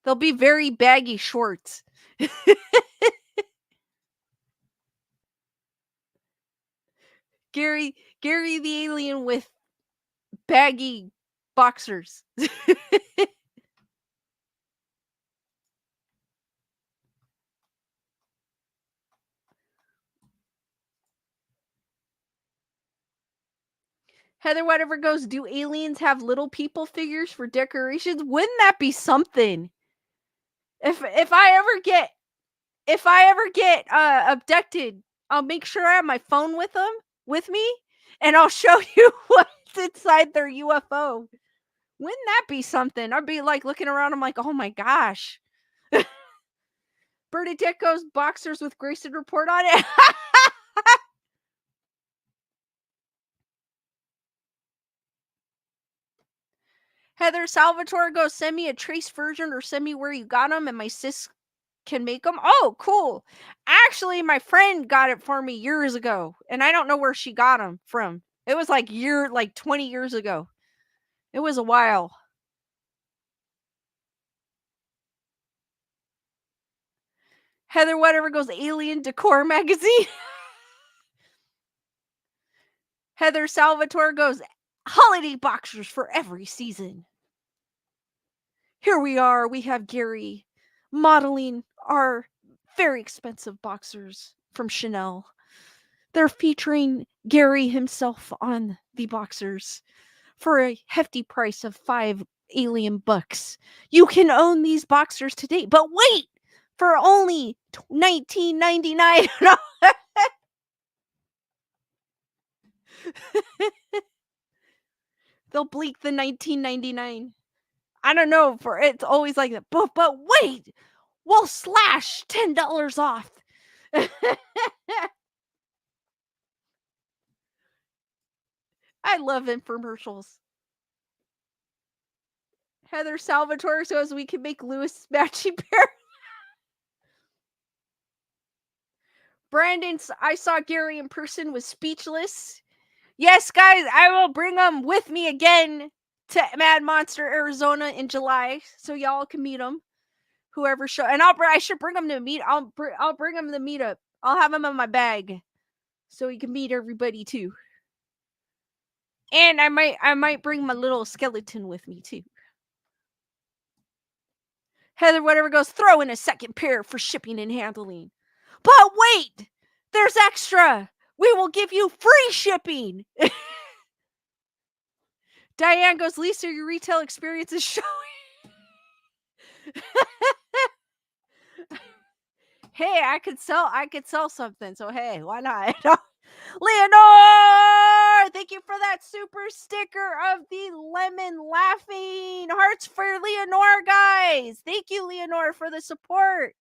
They'll be very baggy shorts. Gary the alien with baggy boxers. Heather whatever goes, do aliens have little people figures for decorations? Wouldn't that be something? If I ever get If I ever get abducted, I'll make sure I have my phone with me, and I'll show you what's inside their UFO. Wouldn't that be something? I'd be like looking around. I'm like, oh my gosh. Bernadette goes boxers with Grayson report on it. Heather Salvatore goes, send me a trace version or send me where you got them, and my sis can make them. Oh, cool. Actually, my friend got it for me years ago, and I don't know where she got them from. It was like 20 years ago. It was a while. Heather whatever goes Alien Decor magazine. Heather Salvatore goes holiday boxers for every season. Here we are. We have Gary modeling our very expensive boxers from Chanel. They're featuring Gary himself on the boxers for a hefty price of $5 alien. You can own these boxers today, but wait, for only $19.99. They'll bleak the $19.99. I don't know, for it's always like that. But wait, we'll slash $10 off. I love infomercials. Heather Salvatore says we can make Lewis matching pair. Brandon, I saw Gary in person, was speechless. Yes, guys, I will bring them with me again to Mad Monster, Arizona in July, so y'all can meet them. Whoever show, and I should bring them to meet. I'll bring them to the meetup. I'll have them in my bag, so you can meet everybody too. And I might bring my little skeleton with me too. Heather whatever goes, throw in a second pair for shipping and handling. But wait, there's extra. We will give you free shipping. Diane goes, Lisa, your retail experience is showing. Hey, I could sell something. So hey, why not? Leonore, thank you for that super sticker of the lemon laughing hearts for Leonore, guys. Thank you, Leonore, for the support.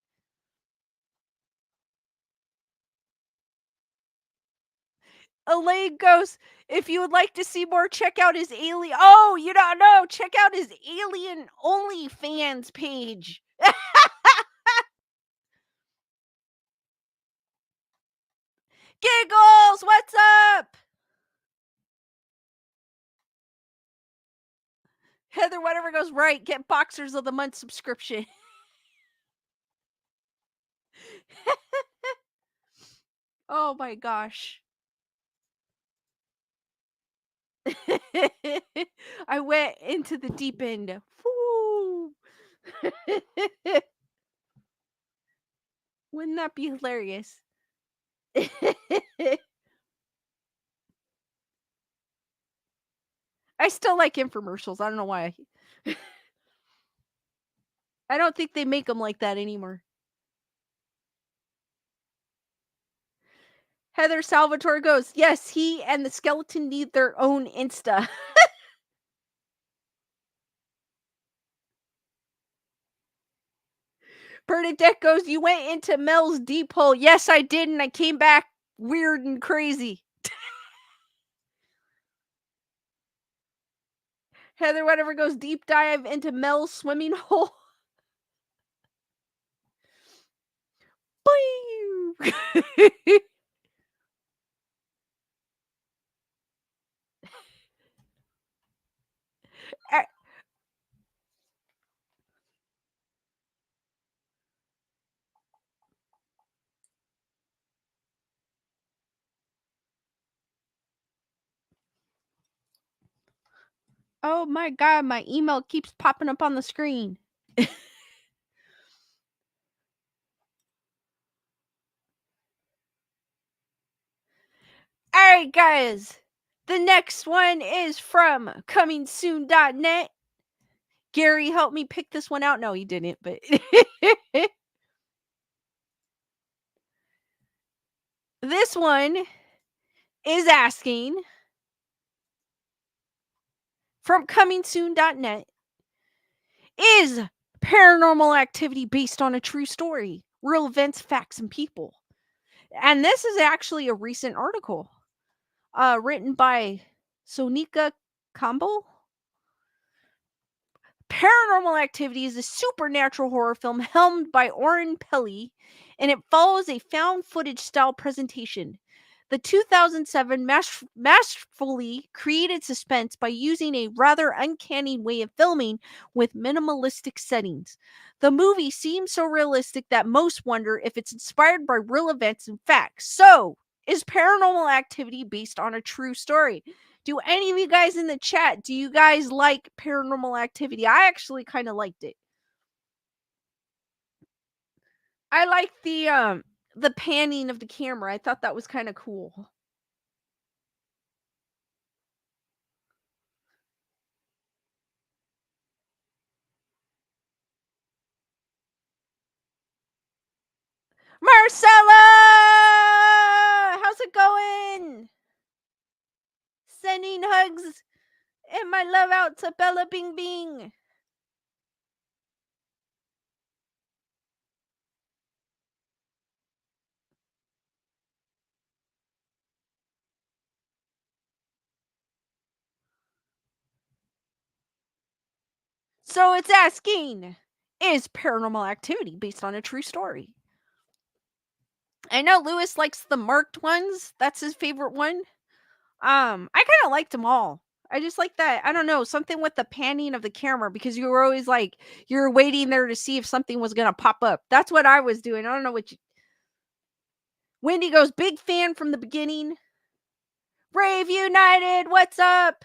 Elaine goes, if you would like to see more, check out his alien. Oh, you don't know. Check out his alien OnlyFans page. Giggles, what's up? Heather whatever goes, right, get Boxers of the Month subscription. Oh my gosh. I went into the deep end. Woo. Wouldn't that be hilarious? I still like infomercials. I don't know why. I don't think they make them like that anymore. Heather Salvatore goes, yes, he and the skeleton need their own Insta. Bernadette goes, you went into Mel's deep hole. Yes, I did, and I came back weird and crazy. Heather whatever goes, deep dive into Mel's swimming hole. Oh my god, my email keeps popping up on the screen. Alright, guys. The next one is from comingsoon.net. Gary helped me pick this one out. No, he didn't, but This one is asking from comingsoon.net, is paranormal activity based on a true story, real events, facts, and people? And this is actually a recent article written by Sonika Campbell. Paranormal Activity is a supernatural horror film helmed by Oren Peli, and it follows a found footage style presentation. The 2007 masterfully created suspense by using a rather uncanny way of filming with minimalistic settings. The movie seems so realistic that most wonder if it's inspired by real events and facts. So, is Paranormal Activity based on a true story? Do any of you guys in the chat, do you guys like Paranormal Activity? I actually kind of liked it. I like the panning of the camera. I thought that was kind of cool. Marcella! How's it going? Sending hugs and my love out to Bella Bing Bing. So it's asking, is Paranormal Activity based on a true story? I know Lewis likes the marked ones. That's his favorite one. I kind of liked them all. I just like that. I don't know, something with the panning of the camera because you were always like you're waiting there to see if something was gonna pop up. That's what I was doing. I don't know what you. Wendy goes, big fan from the beginning. Rave United, what's up?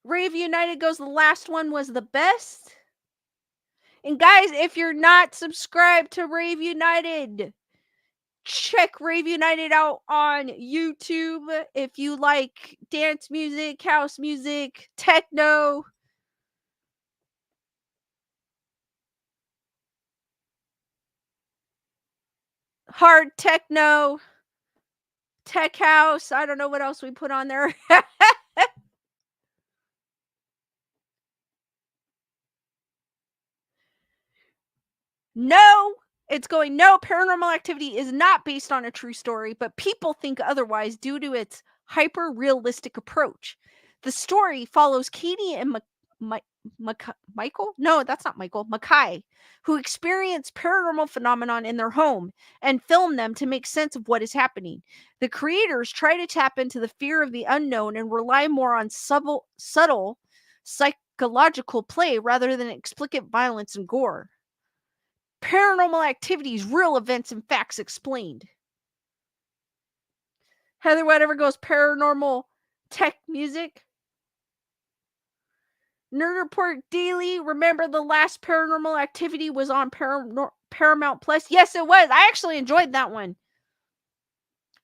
Rave United goes, the last one was the best. And guys, if you're not subscribed to Rave United, check Rave United out on YouTube if you like dance music, house music, techno. Hard techno, tech house. I don't know what else we put on there. No, it's going, no, Paranormal Activity is not based on a true story, but people think otherwise due to its hyper realistic approach. The story follows Katie and Michael? No, that's not Michael. Mackay, who experience paranormal phenomenon in their home and film them to make sense of what is happening. The creators try to tap into the fear of the unknown and rely more on subtle psychological play rather than explicit violence and gore. Paranormal Activities, real events and facts explained. Heather Whatever goes, paranormal tech music. Nerd Report Daily. Remember the last Paranormal Activity was on Paramount Plus? Yes, it was. I actually enjoyed that one.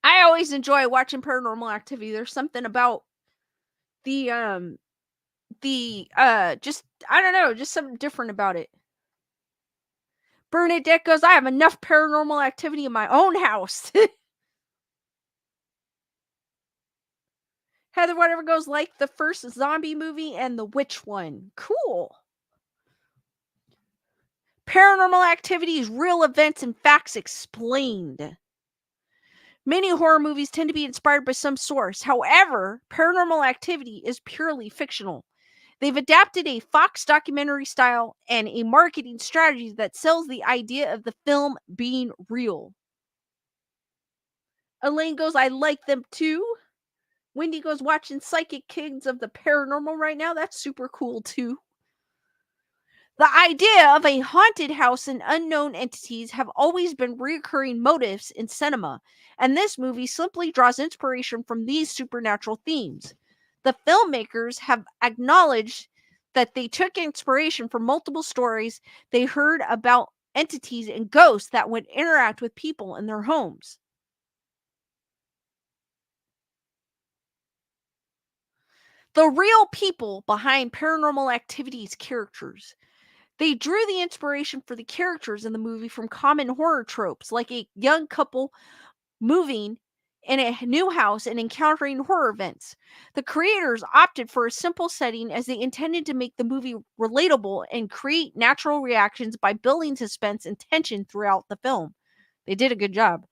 I always enjoy watching Paranormal Activity. There's something about the just, I don't know, just something different about it. Bernadette goes, I have enough Paranormal Activity in my own house. Heather Whatever goes, like the first zombie movie and the witch one. Cool. Paranormal Activities, real events and facts explained. Many horror movies tend to be inspired by some source. However, Paranormal Activity is purely fictional. They've adapted a Fox documentary style and a marketing strategy that sells the idea of the film being real. Elaine goes, I like them too. Wendy goes, watching Psychic Kids of the Paranormal right now. That's super cool too. The idea of a haunted house and unknown entities have always been recurring motifs in cinema, and this movie simply draws inspiration from these supernatural themes. The filmmakers have acknowledged that they took inspiration from multiple stories they heard about entities and ghosts that would interact with people in their homes. The real people behind Paranormal Activity's characters. They drew the inspiration for the characters in the movie from common horror tropes, like a young couple moving in a new house and encountering horror events. The creators opted for a simple setting as they intended to make the movie relatable and create natural reactions by building suspense and tension throughout the film. They did a good job.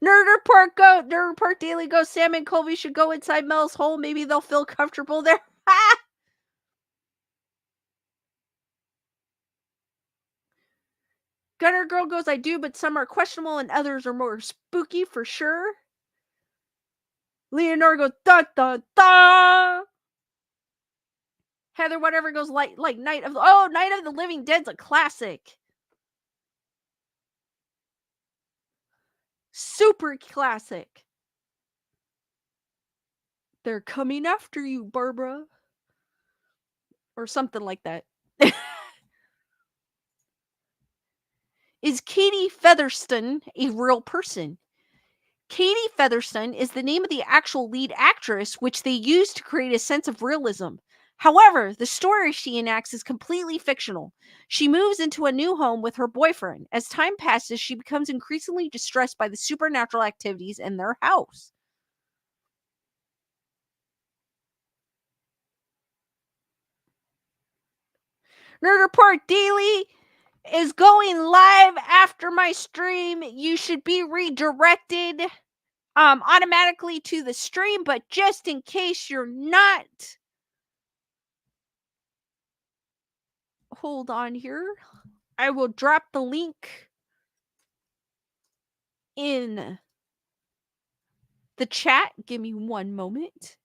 Nerd Report Daily Go. Sam and Colby should go inside Mel's hole. Maybe they'll feel comfortable there. Gunner Girl goes, I do, but some are questionable and others are more spooky for sure. Leonora goes, da da da. Heather whatever goes like Night of the Living Dead's a classic. Super classic. They're coming after you, Barbara. Or something like that. Is Katie Featherston a real person? Katie Featherston is the name of the actual lead actress, which they use to create a sense of realism. However, the story she enacts is completely fictional. She moves into a new home with her boyfriend. As time passes, she becomes increasingly distressed by the supernatural activities in their house. Nerd Report Daily is going live after my stream. You should be redirected automatically to the stream, but just in case you're not, hold on here. I will drop the link in the chat. Give me one moment.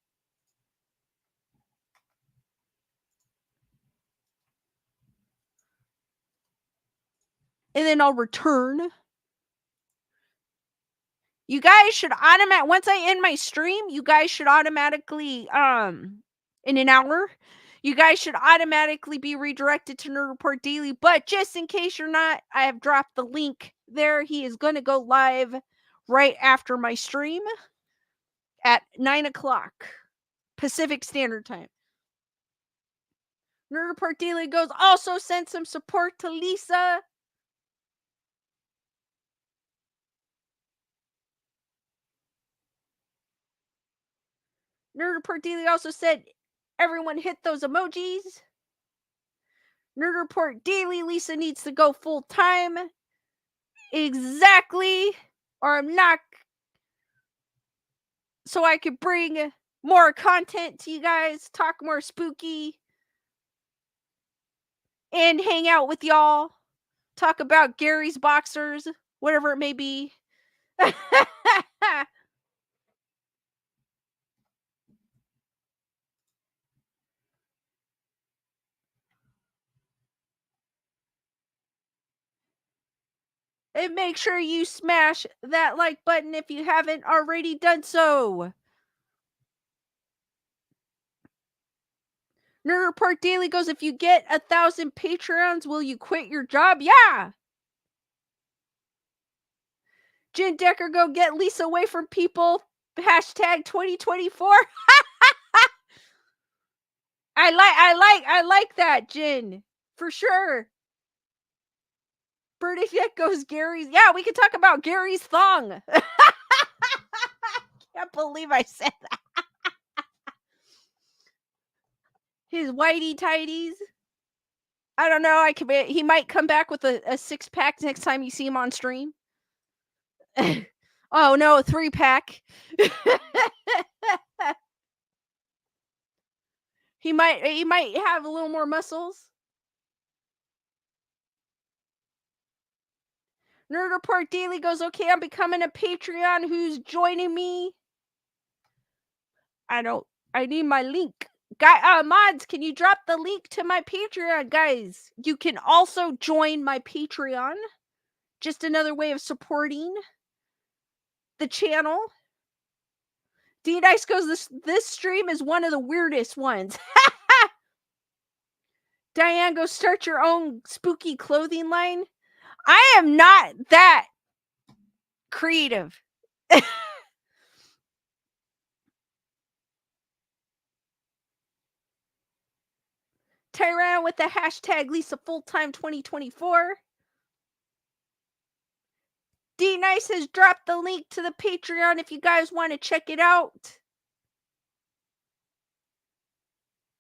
And then I'll return. You guys should once I end my stream, you guys should automatically in an hour, you guys should automatically be redirected to Nerd Report Daily. But just in case you're not, I have dropped the link there. He is going to go live right after my stream at 9 o'clock Pacific Standard Time. Nerd Report Daily goes, also send some support to Lisa. Nerd Report Daily also said, everyone hit those emojis. Nerd Report Daily, Lisa needs to go full time. Exactly. Or I'm not. So I could bring more content to you guys, talk more spooky, and hang out with y'all. Talk about Gary's boxers, whatever it may be. And make sure you smash that like button if you haven't already done so. Nerd Report Daily goes, if you get 1,000 Patreons, will you quit your job? Yeah. Jen Decker, go get Lisa away from people. Hashtag 2024. I like that, Jen. For sure. Bernadette goes Gary's. Yeah, we can talk about Gary's thong. Can't believe I said that. His whitey tighties. I don't know. He might come back with a 6-pack next time you see him on stream. Oh no, a 3-pack. He might have a little more muscles. Nerd Report Daily goes, okay, I'm becoming a Patreon. Who's joining me? I need my link. Mods, can you drop the link to my Patreon, guys? You can also join my Patreon. Just another way of supporting the channel. D-Dice goes, this stream is one of the weirdest ones. Diane goes, start your own spooky clothing line. I am not that creative. Tyran with the hashtag Lisa Fulltime 2024. D Nice has dropped the link to the Patreon if you guys want to check it out.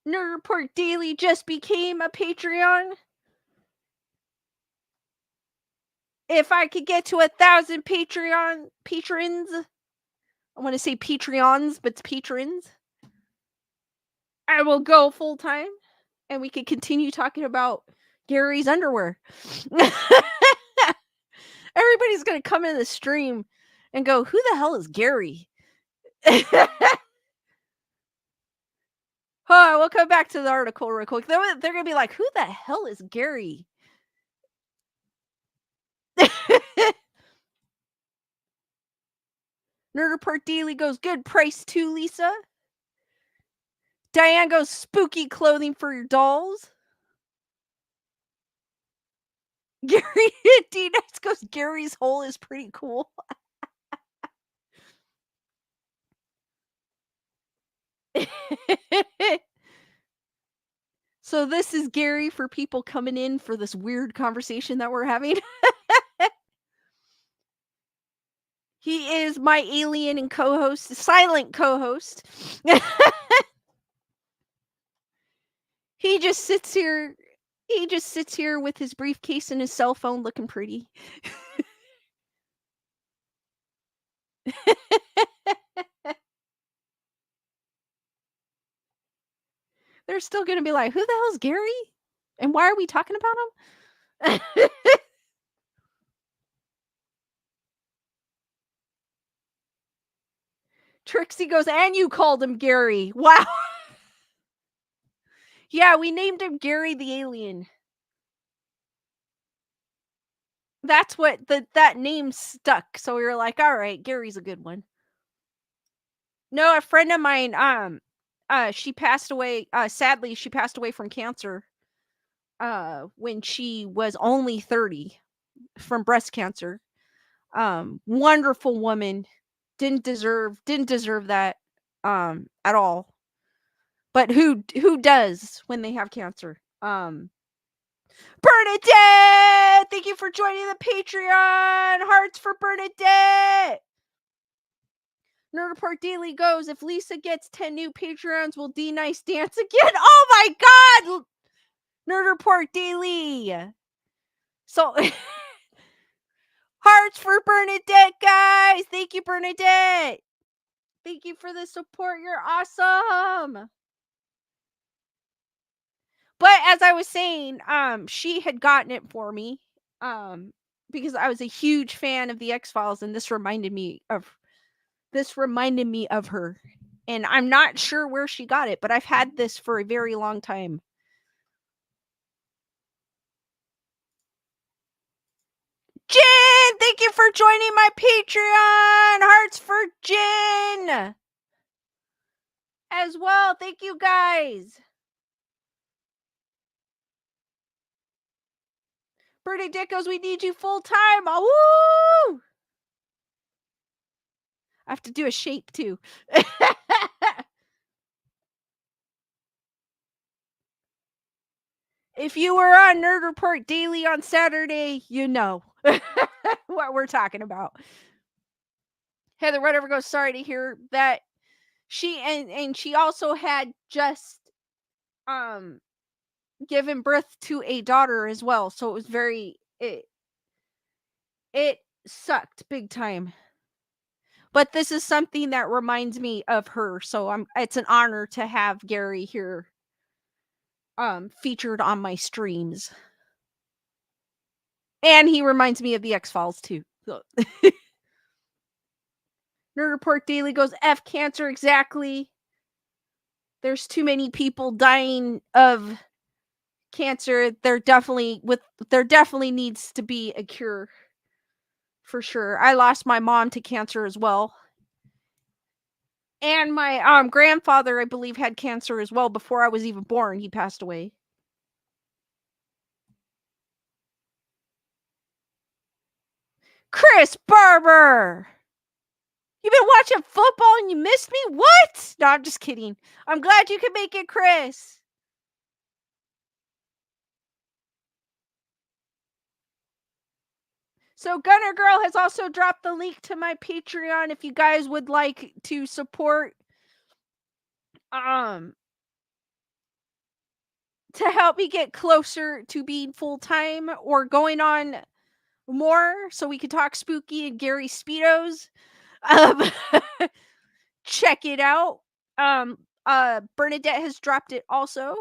Nerd Report Daily just became a Patreon. If I could get to 1,000 Patreon patrons, I want to say Patreons, but it's patrons, I will go full time, and we could continue talking about Gary's underwear. Everybody's gonna come in the stream and go, "Who the hell is Gary?" We'll come back to the article real quick. They're gonna be like, "Who the hell is Gary?" Nerd Report Daily goes, "Good price too, Lisa." Diane goes, "Spooky clothing for your dolls." Gary D Nice goes, "Gary's hole is pretty cool." So this is Gary for people coming in for this weird conversation that we're having. He is my alien and co-host, silent co-host. He just sits here with his briefcase and his cell phone looking pretty. They're still going to be like, "Who the hell's Gary? And why are we talking about him?" Trixie goes, "And you called him Gary." Wow. Yeah, we named him Gary the Alien. That's what that name stuck. So we were like, all right, Gary's a good one. No, a friend of mine, she passed away. Sadly, she passed away from cancer. When she was only 30 from breast cancer. Wonderful woman. Didn't deserve that at all. But who does when they have cancer? Bernadette! Thank you for joining the Patreon! Hearts for Bernadette! Nerd Report Daily goes, "If Lisa gets 10 new Patreons, will D Nice dance again?" Oh my god! Nerd Report Daily! So, hearts for Bernadette, guys! Thank you, Bernadette! Thank you for the support. You're awesome! But as I was saying, she had gotten it for me, because I was a huge fan of the X-Files, and this reminded me of her. And I'm not sure where she got it, but I've had this for a very long time. Jen, thank you for joining my Patreon. Hearts for Jen as well. Thank you, guys. Bernadette goes, "We need you full time." Oh, woo! I have to do a shake too. If you were on Nerd Report Daily on Saturday, you know what we're talking about. Heather Whatever goes, "Sorry to hear that." She and she also had just given birth to a daughter as well, so it was it sucked big time. But this is something that reminds me of her, so it's an honor to have Gary here featured on my streams. And he reminds me of the X-Files too. So. Nerd Report Daily goes, "F cancer, exactly. There's too many people dying of cancer. There definitely needs to be a cure. For sure. I lost my mom to cancer as well. And my grandfather, I believe, had cancer as well before I was even born. He passed away. Chris Barber! You've been watching football and you missed me? What? No, I'm just kidding. I'm glad you could make it, Chris. So Gunner Girl has also dropped the link to my Patreon if you guys would like to support um to help me get closer to being full time or going on more so we can talk spooky and Gary Speedos. Um check it out. Bernadette has dropped it also.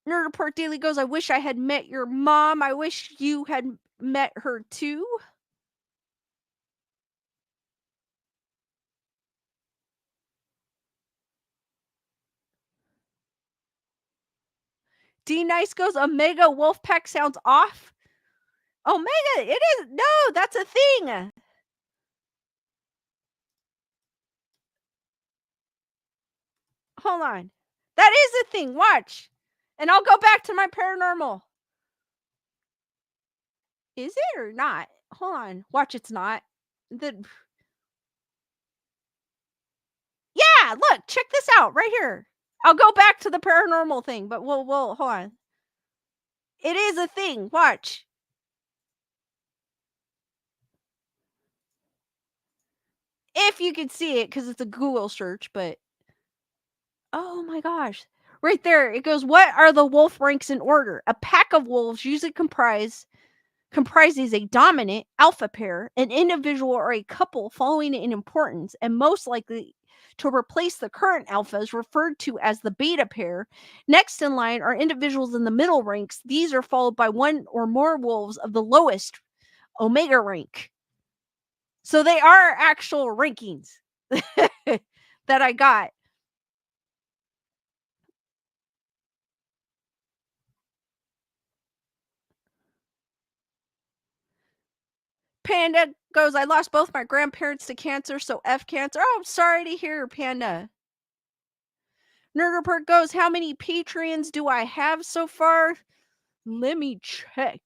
Nerd Report Daily goes, I wish I had met your mom. I wish you had met her too. D Nice goes, Omega Wolfpack sounds off. Omega, it is. No, that's a thing. Hold on. That is a thing. Watch. And I'll go back to my paranormal. Is it or not? Hold on. Watch, it's not. Yeah, look, check this out right here. I'll go back to the paranormal thing, but we'll hold on. It is a thing. Watch. If you can see it, because it's a Google search, but oh my gosh. Right there, it goes, what are the wolf ranks in order? A pack of wolves usually comprises a dominant alpha pair, an individual or a couple following in importance, and most likely to replace the current alphas referred to as the beta pair. Next in line are individuals in the middle ranks. These are followed by one or more wolves of the lowest omega rank. So they are actual rankings that I got. Panda goes, I lost both my grandparents to cancer, so F cancer. Oh, I'm sorry to hear, Panda. Nerd Report goes, how many Patreons do I have so far? Let me check.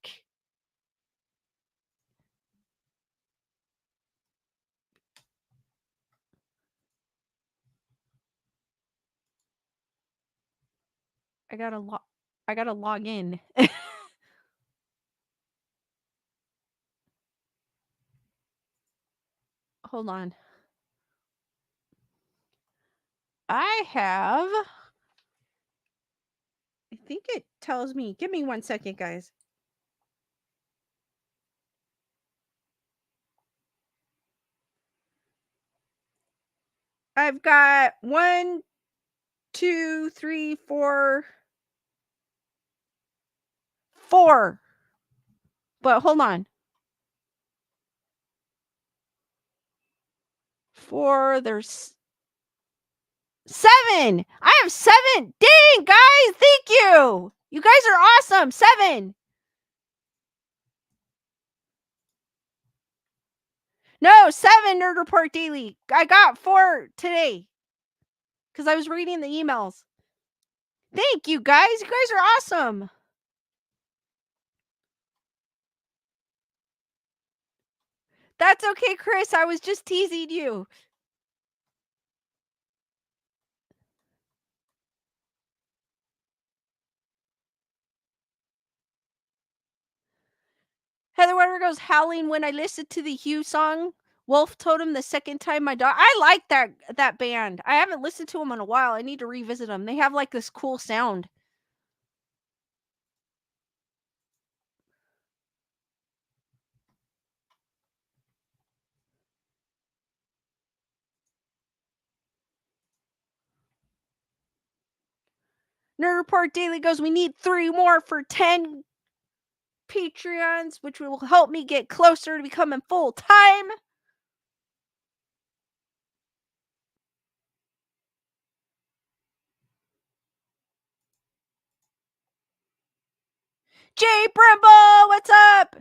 I gotta log in. Hold on. I have. I think it tells me. Give me 1 second, guys. I've got 1, 2, 3, 4. But hold on. 4. There's 7. I have 7. Dang, guys. Thank you. You guys are awesome. 7. No, 7 Nerd Report Daily. I got 4 today because I was reading the emails. Thank you, guys. You guys are awesome. That's okay, Chris. I was just teasing you. Heather Weber goes, howling when I listened to the Hugh song. Wolf Totem the second time my dog. I like that band. I haven't listened to them in a while. I need to revisit them. They have like this cool sound. Nerd Report Daily goes, we need 3 more for 10 Patreons, which will help me get closer to becoming full time. Jay Brimble, what's up?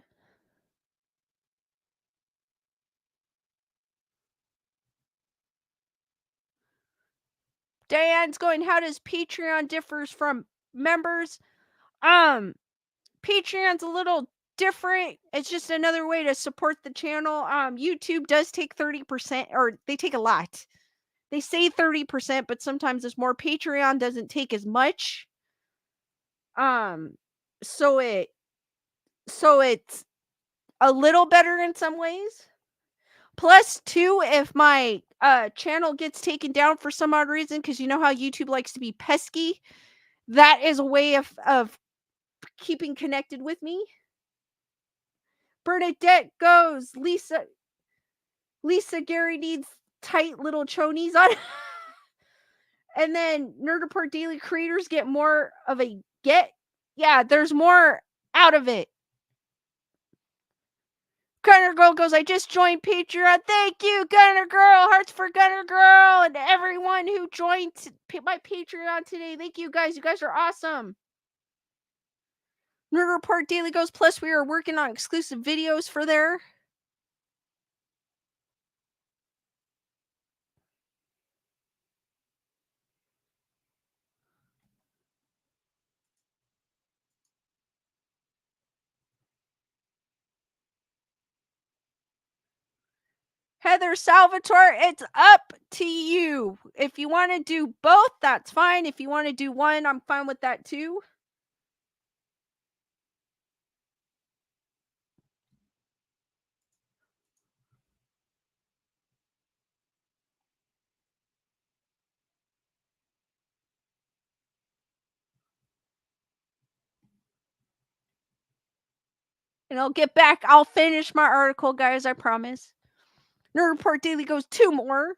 Diane's going, how does Patreon differs from members? Patreon's a little different. It's just another way to support the channel. YouTube does take 30%, or they take a lot. They say 30%, but sometimes it's more. Patreon doesn't take as much. So it's a little better in some ways. Plus, 2, if my, channel gets taken down for some odd reason, because you know how YouTube likes to be pesky, that is a way of keeping connected with me. Bernadette goes, Lisa Gary needs tight little chonies on. And then Nerd Report Daily creators get more of a get. Yeah, there's more out of it. Gunner Girl goes, I just joined Patreon. Thank you, Gunner Girl. Hearts for Gunner Girl and everyone who joined my Patreon today. Thank you guys. You guys are awesome. Nerd Report Daily goes, plus we are working on exclusive videos for there. Heather Salvatore, it's up to you. If you want to do both, that's fine. If you want to do one, I'm fine with that too. And I'll get back. I'll finish my article, guys. I promise. Nerd Report Daily goes 2 more.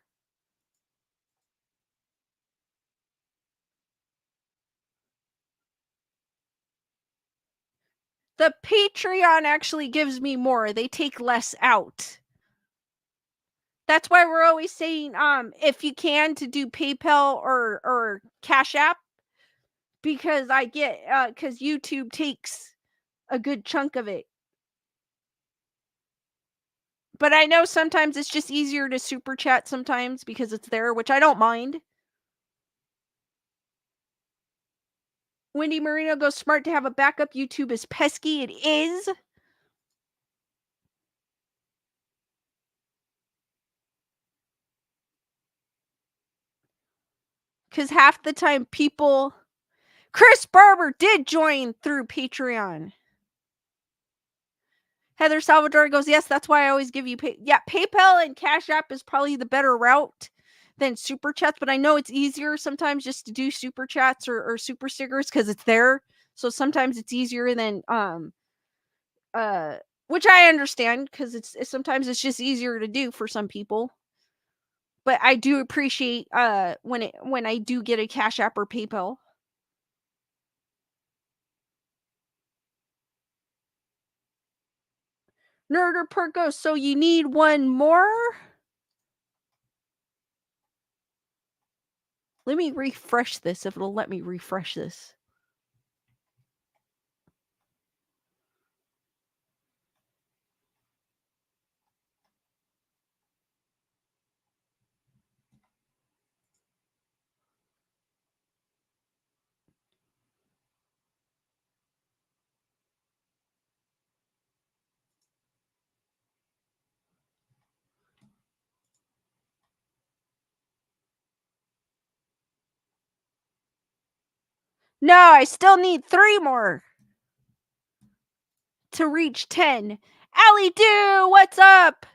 The Patreon actually gives me more. They take less out. That's why we're always saying, if you can, to do PayPal or Cash App, because I get because YouTube takes a good chunk of it. But I know sometimes it's just easier to super chat sometimes because it's there, which I don't mind. Wendy Marino goes, smart to have a backup. YouTube is pesky. It is. Because half the time people... Chris Barber did join through Patreon. Heather Salvador goes, yes, that's why I always give you PayPal and Cash App is probably the better route than super chats, but I know it's easier sometimes just to do super chats or super stickers because it's there. So sometimes it's easier than which I understand because it's sometimes it's just easier to do for some people. But I do appreciate when I do get a Cash App or PayPal. Nerder Perko, so you need one more? Let me refresh this if it'll let me refresh this. No, I still need 3 more to reach 10. Allie Do, what's up?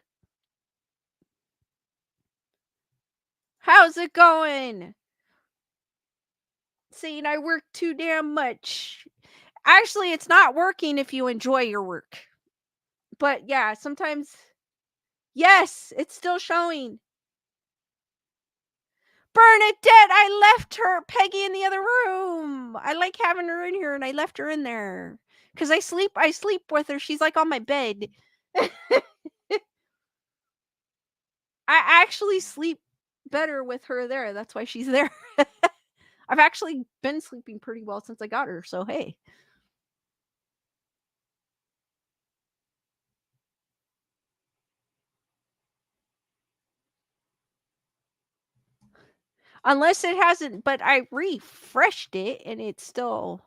How's it going? Saying I work too damn much. Actually, it's not working if you enjoy your work. But yeah, sometimes... Yes, it's still showing. Bernadette, I left her, Peggy, in the other room. I like having her in here, and I left her in there. Because I sleep with her. She's like on my bed. I actually sleep better with her there. That's why she's there. I've actually been sleeping pretty well since I got her, so hey. Unless it hasn't, but I refreshed it and it's still...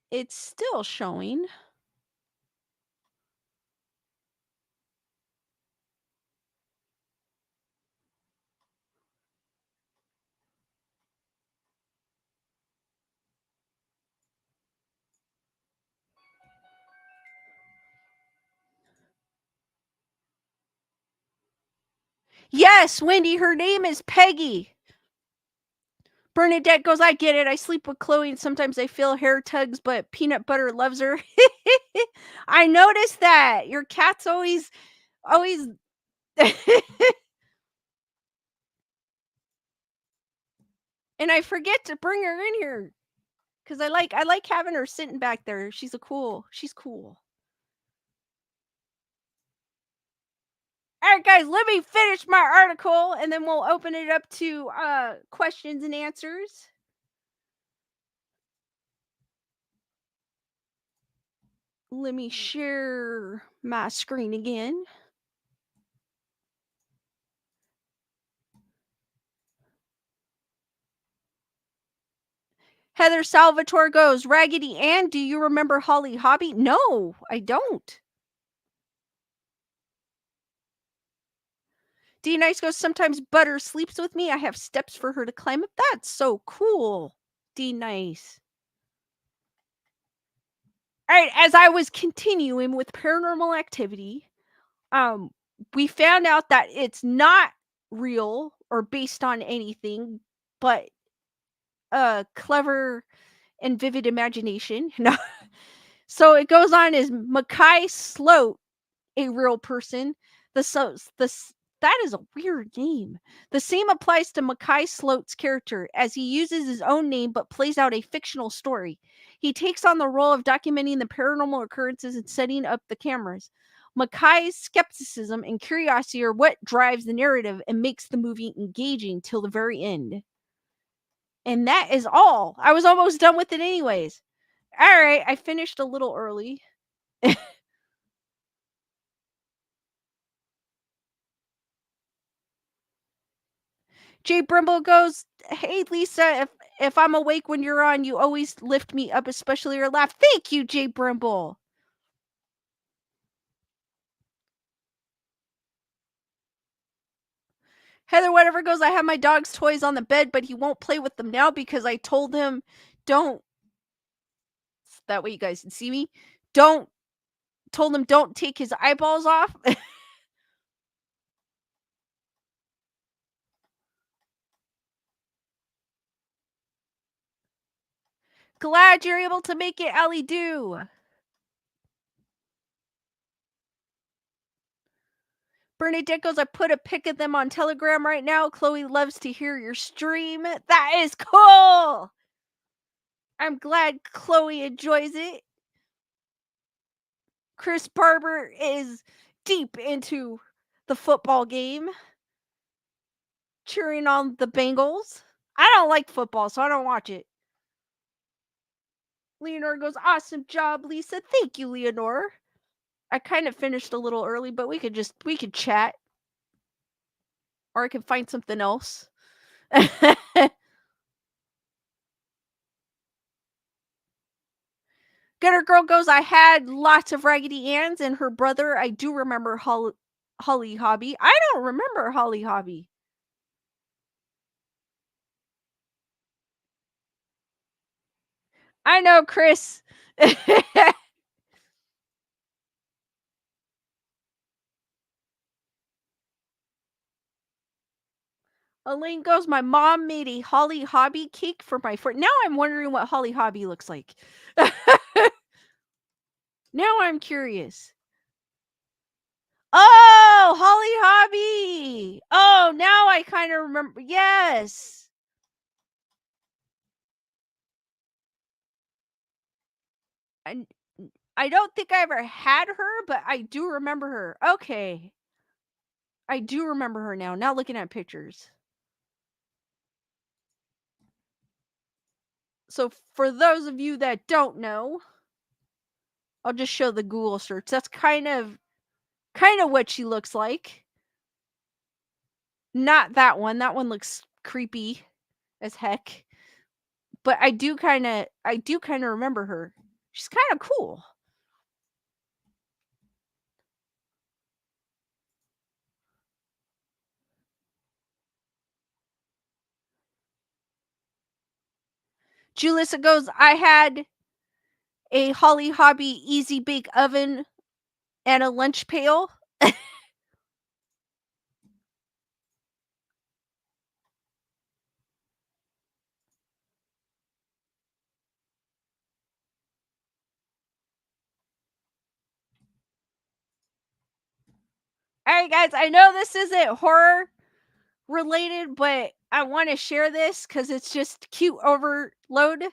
It's still showing. Yes, Wendy, her name is Peggy. Bernadette goes, I get it. I sleep with Chloe and sometimes I feel hair tugs, but peanut butter loves her. I noticed that. Your cat's always and I forget to bring her in here because I like having her sitting back there. She's cool. All right, guys, let me finish my article and then we'll open it up to questions and answers. Let me share my screen again. Heather Salvatore goes, Raggedy Ann, do you remember Holly Hobby? No, I don't. D Nice goes, sometimes Butter sleeps with me. I have steps for her to climb up. That's so cool. D Nice. All right, as I was continuing with paranormal activity, um, we found out that it's not real or based on anything, but a clever and vivid imagination. No. So it goes on as Mackay Sloat, a real person. That is a weird name. The same applies to Mackay Sloat's character, as he uses his own name but plays out a fictional story. He takes on the role of documenting the paranormal occurrences and setting up the cameras. Mackay's skepticism and curiosity are what drives the narrative and makes the movie engaging till the very end. And that is all. I was almost done with it anyways. All right, I finished a little early. Jay Brimble goes, Hey Lisa, if I'm awake when you're on, you always lift me up, especially your laugh. Thank you, Jay Brimble. Heather Whatever goes, I have my dog's toys on the bed, but he won't play with them now because I told him don't, that way you guys can see me. Told him don't take his eyeballs off. Glad you're able to make it, Allie Do. Bernadette goes, I put a pic of them on Telegram right now. Chloe loves to hear your stream. That is cool. I'm glad Chloe enjoys it. Chris Barber is deep into the football game, cheering on the Bengals. I don't like football, so I don't watch it. Leonore goes, awesome job, Lisa. Thank you, Leonore. I kind of finished a little early, but we could chat. Or I could find something else. Gooder Girl goes, I had lots of Raggedy Anns and her brother. I do remember Holly Hobby. I don't remember Holly Hobby. I know, Chris. Elaine goes, my mom made a Holly Hobby cake for my friend. Now I'm wondering what Holly Hobby looks like. Now I'm curious. Oh, Holly Hobby. Oh, now I kind of remember. Yes. I, I don't think I ever had her, but I do remember her. Okay. I do remember her now. Now looking at pictures. So for those of you that don't know, I'll just show the Google search. That's kind of what she looks like. Not that one. That one looks creepy as heck. But I do kind of remember her. She's kind of cool. Julissa goes, I had a Holly Hobby easy bake oven and a lunch pail. Alright, guys, I know this isn't horror related, but I want to share this because it's just cute overload.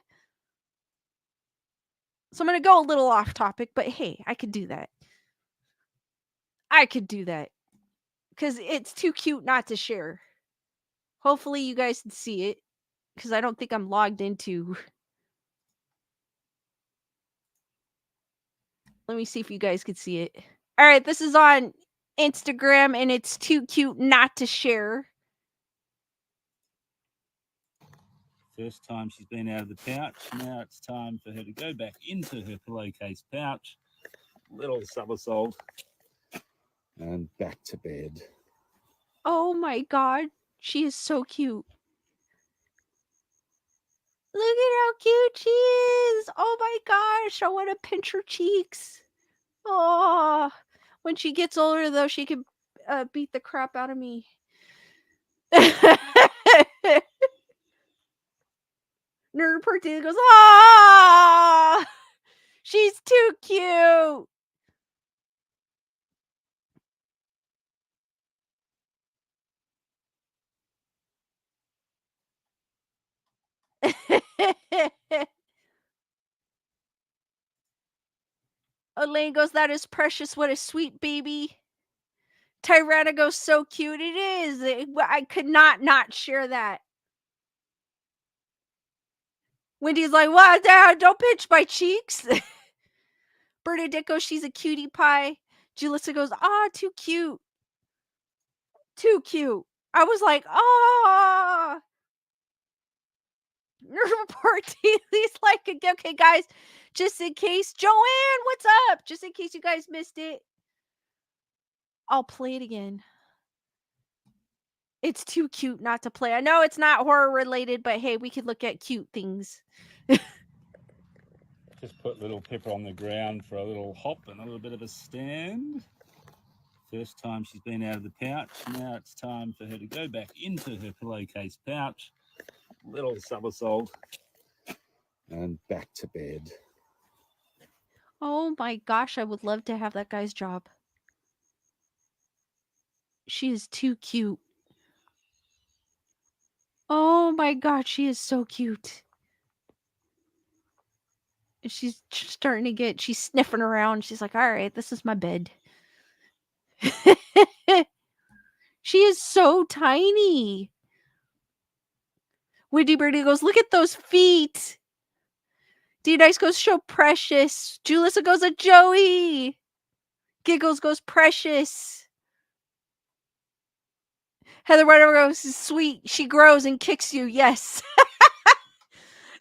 So I'm going to go a little off topic, but hey, I could do that. I could do that because it's too cute not to share. Hopefully, you guys can see it because I don't think I'm logged into. Let me see if you guys can see it. All right, this is on Instagram and it's too cute not to share. First time she's been out of the pouch. Now it's time for her to go back into her pillowcase pouch. Little somersault. And back to bed. Oh my god, she is so cute. Look at how cute she is. Oh my gosh, I want to pinch her cheeks. Oh, when she gets older, though, she can beat the crap out of me. Nerd Party goes, ah, she's too cute. Elaine goes, that is precious. What a sweet baby. Tyranna goes, so cute. It is. I could not share that. Wendy's like, what? Don't pinch my cheeks. Bernadette goes, she's a cutie pie. Julissa goes, ah, too cute. Too cute. I was like, ah. Nerd Report Dailies like, okay, guys, just in case. Joanne, what's up? Just in case you guys missed it. I'll play it again. It's too cute not to play. I know it's not horror related, but hey, we could look at cute things. Just put little Pepper on the ground for a little hop and a little bit of a stand. First time she's been out of the pouch. Now it's time for her to go back into her pillowcase pouch. Little somersault. And back to bed. Oh my gosh, I would love to have that guy's job. She is too cute. Oh my god, she is so cute. She's starting to get, she's sniffing around. She's like, all right, this is my bed. She is so tiny. Windy Birdie goes, look at those feet. D-Dice goes, show precious. Julissa goes, a Joey. Giggles goes, precious. Heather White goes, sweet. She grows and kicks you. Yes.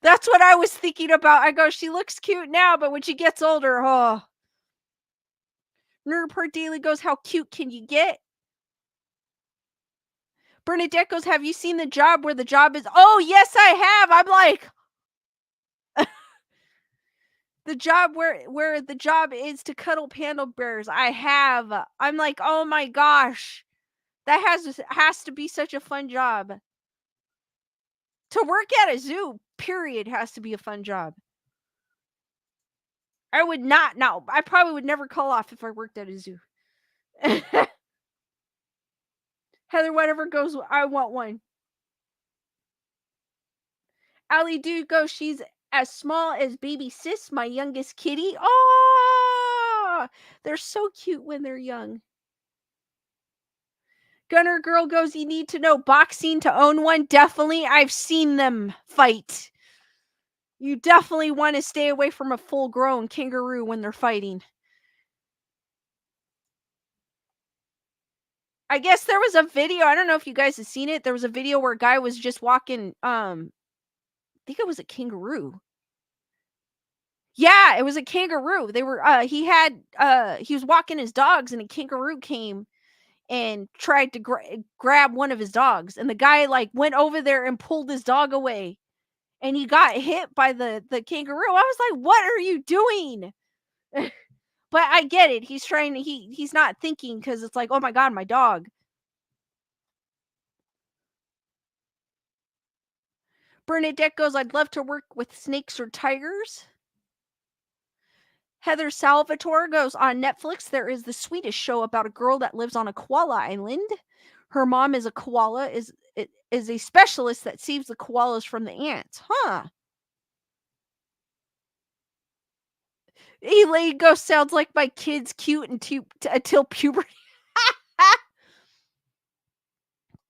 That's what I was thinking about. I go, she looks cute now, but when she gets older, oh. Nerd Report Daily goes, how cute can you get? Bernadette goes, have you seen The Job where the job is? Oh, yes, I have. I'm like, The Job where the job is to cuddle panda bears. I have. I'm like, oh my gosh. That has to be such a fun job. To work at a zoo, period, has to be a fun job. I would not. No, I probably would never call off if I worked at a zoo. Heather, whatever goes, I want one. Allie Dude goes, she's as small as baby sis, my youngest kitty. Oh, they're so cute when they're young. Gunner Girl goes, you need to know boxing to own one. Definitely. I've seen them fight. You definitely want to stay away from a full-grown kangaroo when they're fighting. I guess there was a video. I don't know if you guys have seen it. There was a video where a guy was just walking. I think it was a kangaroo. Yeah, it was a kangaroo. They were. He was walking his dogs, and a kangaroo came and tried to grab one of his dogs, and the guy like went over there and pulled his dog away, and he got hit by the kangaroo. I was like, "What are you doing?" But I get it. He's trying to. He's not thinking because it's like, "Oh my god, my dog." Bernadette goes, I'd love to work with snakes or tigers. Heather Salvatore goes, on Netflix, there is the Swedish show about a girl that lives on a koala island. Her mom is a koala, is a specialist that saves the koalas from the ants. Huh. Elaine Ghost sounds like my kid's cute until puberty.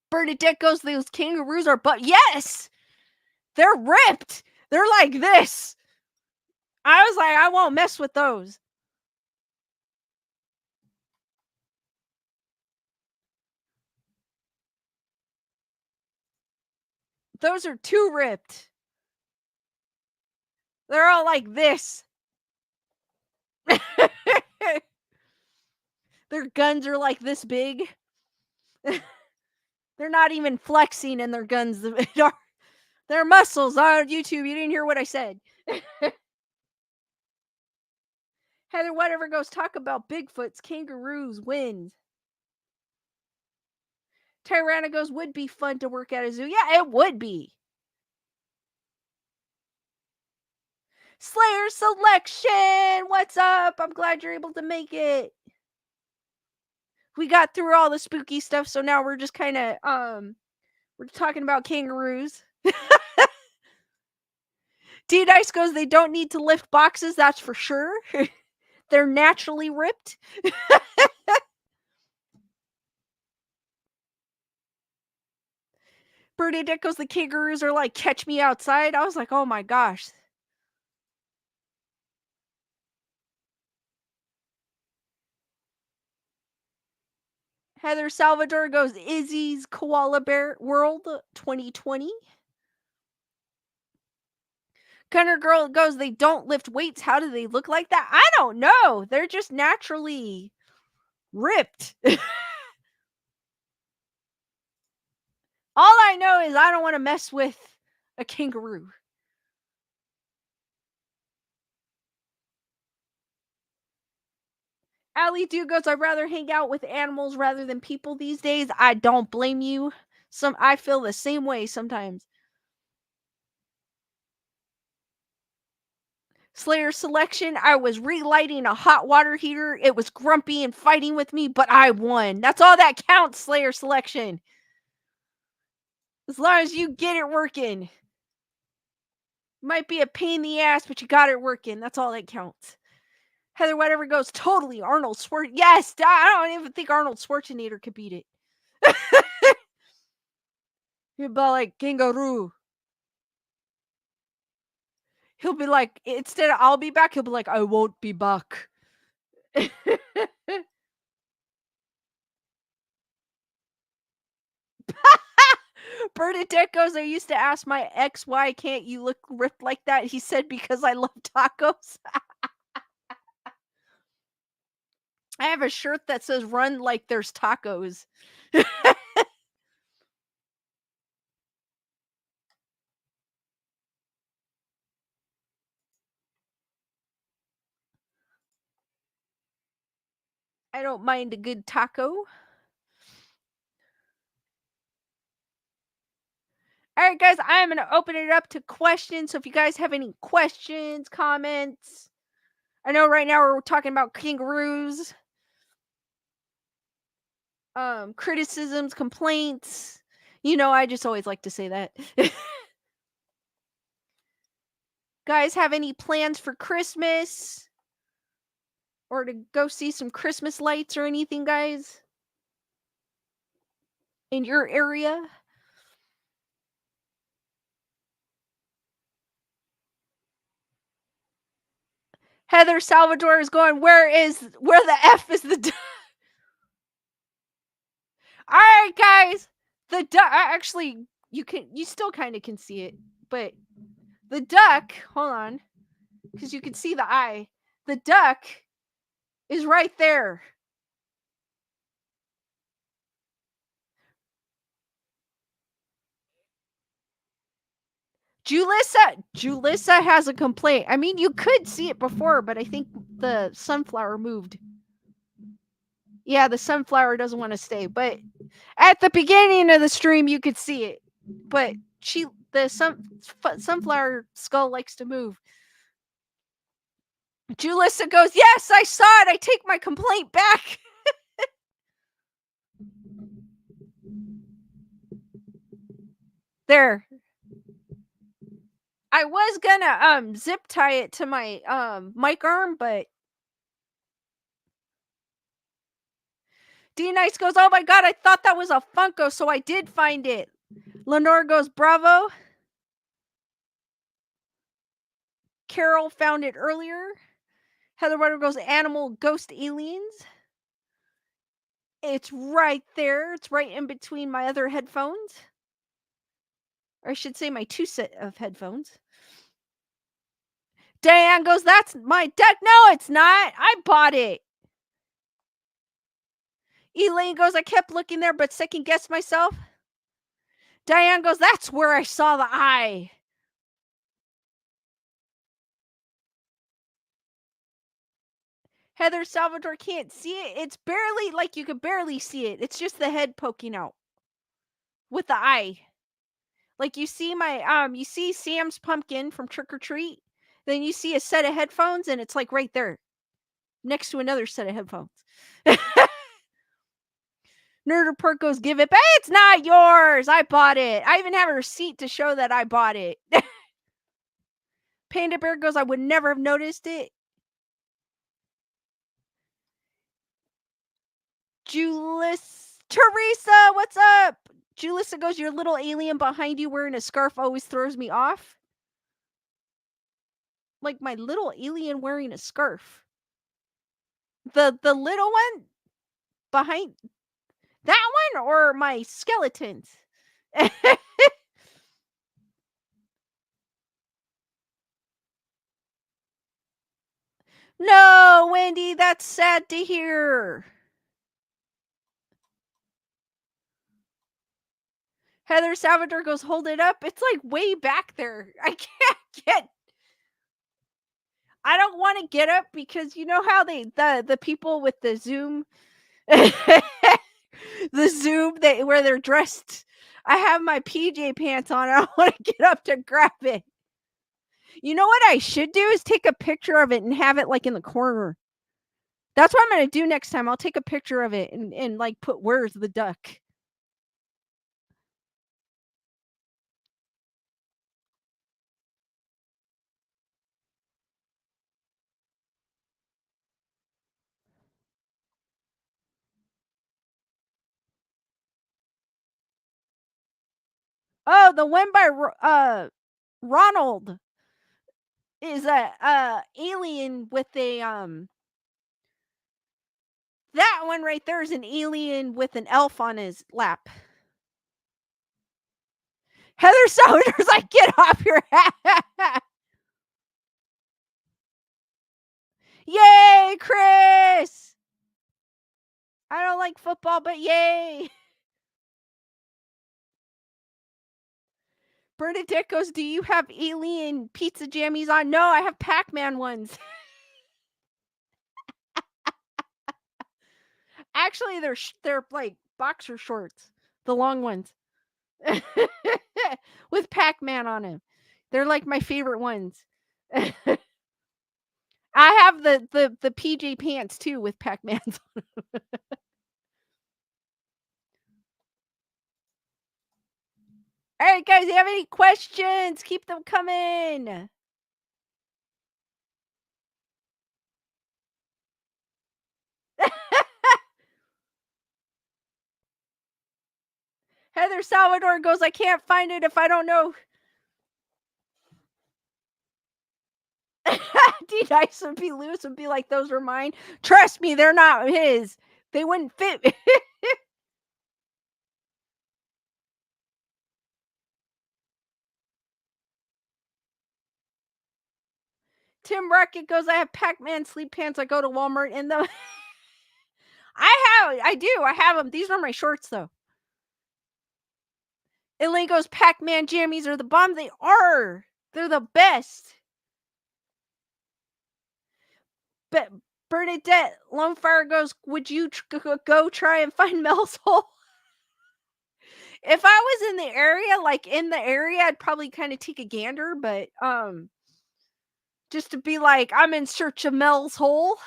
Bernadette goes, those kangaroos are yes! They're ripped. They're like this. I was like, I won't mess with those. Those are too ripped. They're all like this. Their guns are like this big. They're not even flexing in their guns. Their muscles on YouTube. You didn't hear what I said. Heather, whatever goes talk about Bigfoots, kangaroos, wins. Tyrana goes, would be fun to work at a zoo. Yeah, it would be. Slayer Selection, what's up? I'm glad you're able to make it. We got through all the spooky stuff, so now we're just kind of we're talking about kangaroos. D-Dice goes, they don't need to lift boxes, that's for sure. They're naturally ripped. Bernadette goes, the kangaroos are like, catch me outside. I was like, oh my gosh. Heather Salvador goes, Izzy's Koala Bear World 2020. Gunner Girl goes, they don't lift weights. How do they look like that? I don't know. They're just naturally ripped. All I know is I don't want to mess with a kangaroo. Allie Dude goes, I'd rather hang out with animals rather than people these days. I don't blame you. I feel the same way sometimes. Slayer Selection, I was relighting a hot water heater. It was grumpy and fighting with me, but I won. That's all that counts, Slayer Selection. As long as you get it working. Might be a pain in the ass, but you got it working. That's all that counts. Heather Whatever goes, totally Arnold Schwarzenegger. Yes, I don't even think Arnold Schwarzenegger could beat it. He'll be like, kangaroo. He'll be like, instead of I'll be back, he'll be like, I won't be back. Bernadette goes, I used to ask my ex, why can't you look ripped like that? He said, because I love tacos. I have a shirt that says run like there's tacos. I don't mind a good taco. All right, guys, I'm going to open it up to questions. So if you guys have any questions, comments, I know right now we're talking about kangaroos, criticisms, complaints. You know, I just always like to say that. Guys, have any plans for Christmas? Or to go see some Christmas lights or anything, guys? In your area? Heather Salvador is going, where the F is the All right, guys. The duck, actually, you still kind of can see it, but the duck, hold on, because you can see the eye. The duck is right there. Julissa has a complaint. I mean, you could see it before, but I think the sunflower moved. Yeah, the sunflower doesn't want to stay, but at the beginning of the stream you could see it. But the sunflower skull likes to move. Julissa goes, yes, I saw it. I take my complaint back. There. I was gonna zip tie it to my mic arm, but D Nice goes, oh my god, I thought that was a Funko, so I did find it. Lenore goes, bravo. Carol found it earlier. Heather Rutter goes, animal ghost aliens. It's right there. It's right in between my other headphones. Or I should say my 2 set of headphones. Diane goes, that's my deck. No, it's not. I bought it. Elaine goes, I kept looking there, but second guessed myself. Diane goes, that's where I saw the eye. Heather Salvador can't see it. It's barely, like, you could barely see it. It's just the head poking out with the eye. Like, you see you see Sam's pumpkin from Trick or Treat. Then you see a set of headphones, and it's like right there next to another set of headphones. Nerd Report goes, give it back. It's not yours. I bought it. I even have a receipt to show that I bought it. Panda Bear goes, I would never have noticed it. Julis Teresa, what's up? Julissa goes, your little alien behind you wearing a scarf always throws me off. Like my little alien wearing a scarf. The little one behind that one or my skeletons? No, Wendy, that's sad to hear. Heather Salvador goes, hold it up. It's like way back there. I can't get. I don't want to get up because you know how the people with the Zoom, the Zoom where they're dressed. I have my PJ pants on. I don't want to get up to grab it. You know what I should do is take a picture of it and have it like in the corner. That's what I'm gonna do next time. I'll take a picture of it and like put where's the duck. Oh, the one by Ronald is a alien with a that one right there is an alien with an elf on his lap. Heather Salvador's like, get off your hat. Yay, Chris! I don't like football, but yay! Bernadette goes, do you have alien pizza jammies on? No, I have Pac-Man ones. Actually, they're like boxer shorts, the long ones, with Pac-Man on them. They're like my favorite ones. I have the PJ pants too with Pac-Mans on them. All right, guys, if you have any questions, keep them coming. Heather Salvador goes, I can't find it if I don't know. D-Dice would be loose and be like, those are mine. Trust me, they're not his. They wouldn't fit. Tim Rocket goes, I have Pac-Man sleep pants. I go to Walmart in them. I have them. These are my shorts though. Elaine goes, Pac-Man jammies are the bomb. They are. They're the best. But Bernadette Lonefire goes, would you go try and find Melshole? If I was in the area, I'd probably kind of take a gander, but Just to be like, I'm in search of Melshole.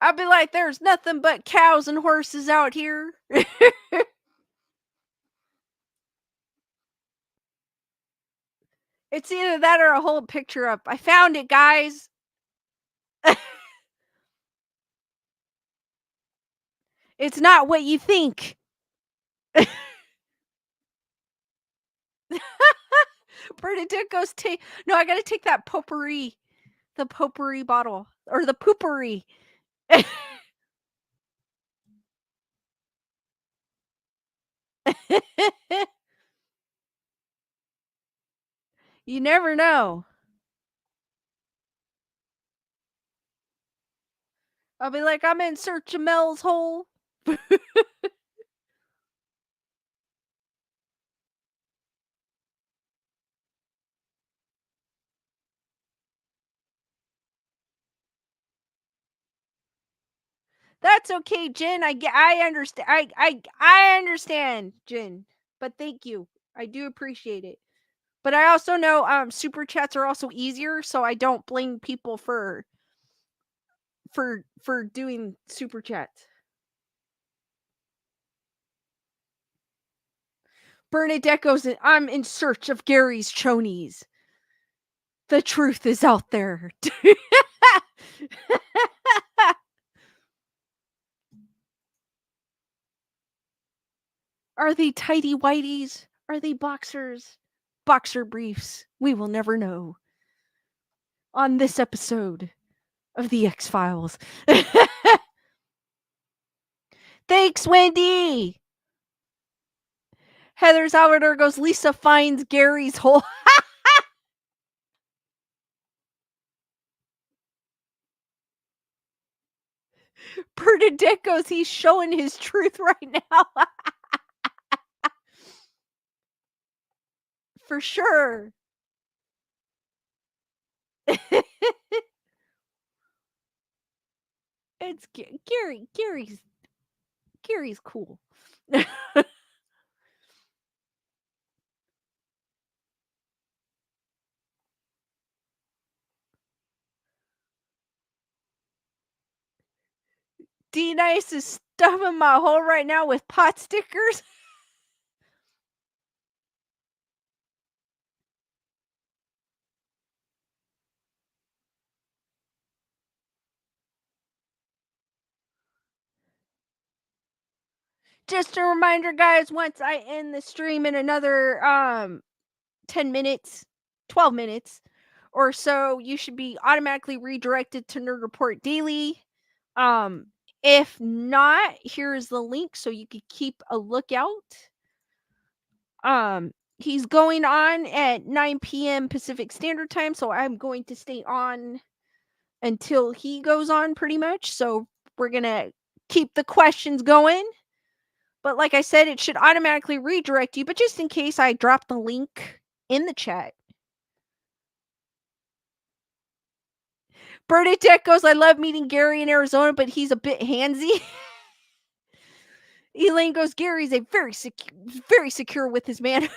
I'd be like, there's nothing but cows and horses out here. It's either that or a whole picture up. I found it, guys. It's not what you think. Bernadette goes take. No, I gotta take that potpourri. The potpourri bottle. Or the poopery. You never know. I'll be like, I'm in search of Mel's hole. That's okay, Jen. I understand. I understand, Jen. But thank you. I do appreciate it. But I also know super chats are also easier, so I don't blame people for doing super chats. Bernadette goes, I'm in search of Gary's chonies. The truth is out there. Are they tidy whities? Are they boxers? Boxer briefs? We will never know. On this episode of The X-Files. Thanks, Wendy! Heather Salvador goes, Lisa finds Gary's hole. Bernadette goes, he's showing his truth right now. For sure. It's Gary. Gary's cool. D-Nice is stuffing my hole right now with pot stickers. Just a reminder, guys, once I end the stream in another 10 minutes, 12 minutes or so, you should be automatically redirected to Nerd Report Daily. If not, here's the link so you could keep a lookout. He's going on at 9 p.m. Pacific Standard Time, so I'm going to stay on until he goes on pretty much. So we're going to keep the questions going. But like I said, it should automatically redirect you. But just in case, I drop the link in the chat. Bernadette goes, I love meeting Gary in Arizona, but he's a bit handsy. Elaine goes, Gary's a very secure with his man.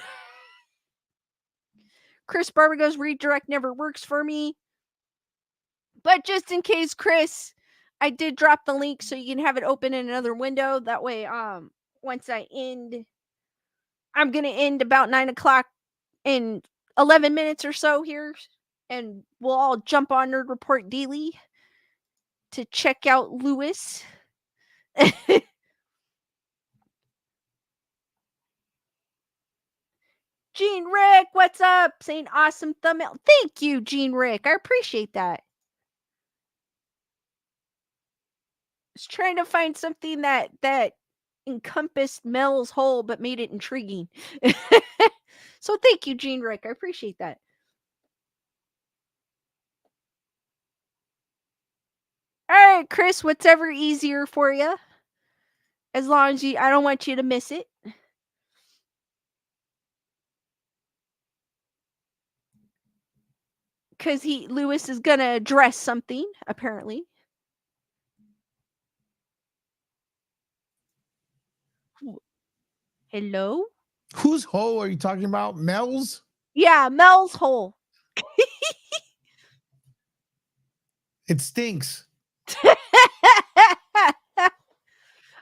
Chris Barber goes, redirect never works for me. But just in case, Chris, I did drop the link so you can have it open in another window. That way, once I end, I'm gonna end about 9 o'clock in 11 minutes or so here, and we'll all jump on Nerd Report Daily to check out Lewis. Gene Rick, what's up? Saying awesome thumbnail. Thank you, Gene Rick. I appreciate that. Was trying to find something that encompassed Mel's hole but made it intriguing. So thank you, Gene Rick. I appreciate that. All right, Chris, whatever easier for you. As long as I don't want you to miss it. Because Lewis is gonna address something, apparently. Hello? Whose hole are you talking about? Mel's? Yeah, Mel's hole. It stinks.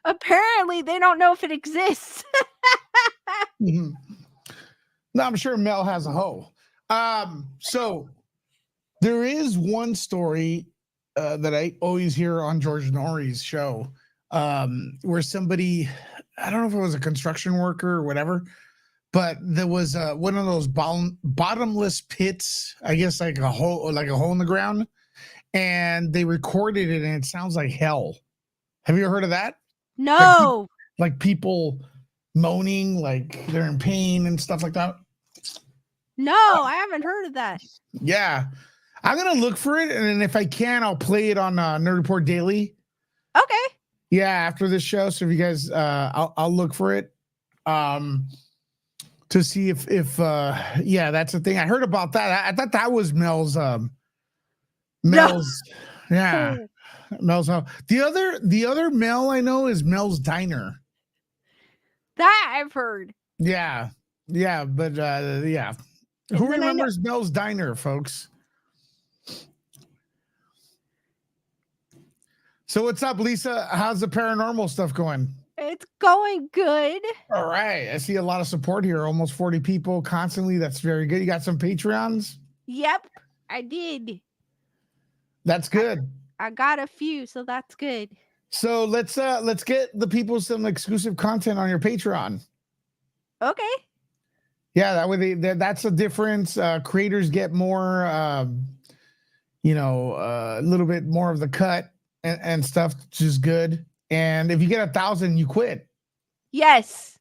Apparently, they don't know if it exists. No, I'm sure Mel has a hole. So there is one story that I always hear on George Norrie's show, where somebody, I don't know if it was a construction worker or whatever, but there was one of those bottomless pits, I guess like a hole in the ground, and they recorded it, and it sounds like hell. Have you ever heard of that? No. Like people moaning, like they're in pain and stuff like that. No, I haven't heard of that. Yeah, I'm gonna look for it, and then if I can, I'll play it on Nerd Report Daily. Okay. Yeah, after this show. So if you guys, I'll look for it, to see if yeah, that's the thing. I heard about that. I thought that was Mel's. Yeah, Mel's home. The other Mel I know is Mel's Diner. That I've heard. Yeah, but yeah. And Who then remembers Mel's Diner, folks? So what's up, Lisa? How's the paranormal stuff going? It's going good. All right. I see a lot of support here. Almost 40 people constantly. That's very good. You got some Patreons? Yep, I did. That's good. I got a few, so that's good. So let's get the people some exclusive content on your Patreon. Okay. Yeah, that way that's a difference. Creators get more, a little bit more of the cut and stuff, which is good. And if you get 1,000, you quit. Yes.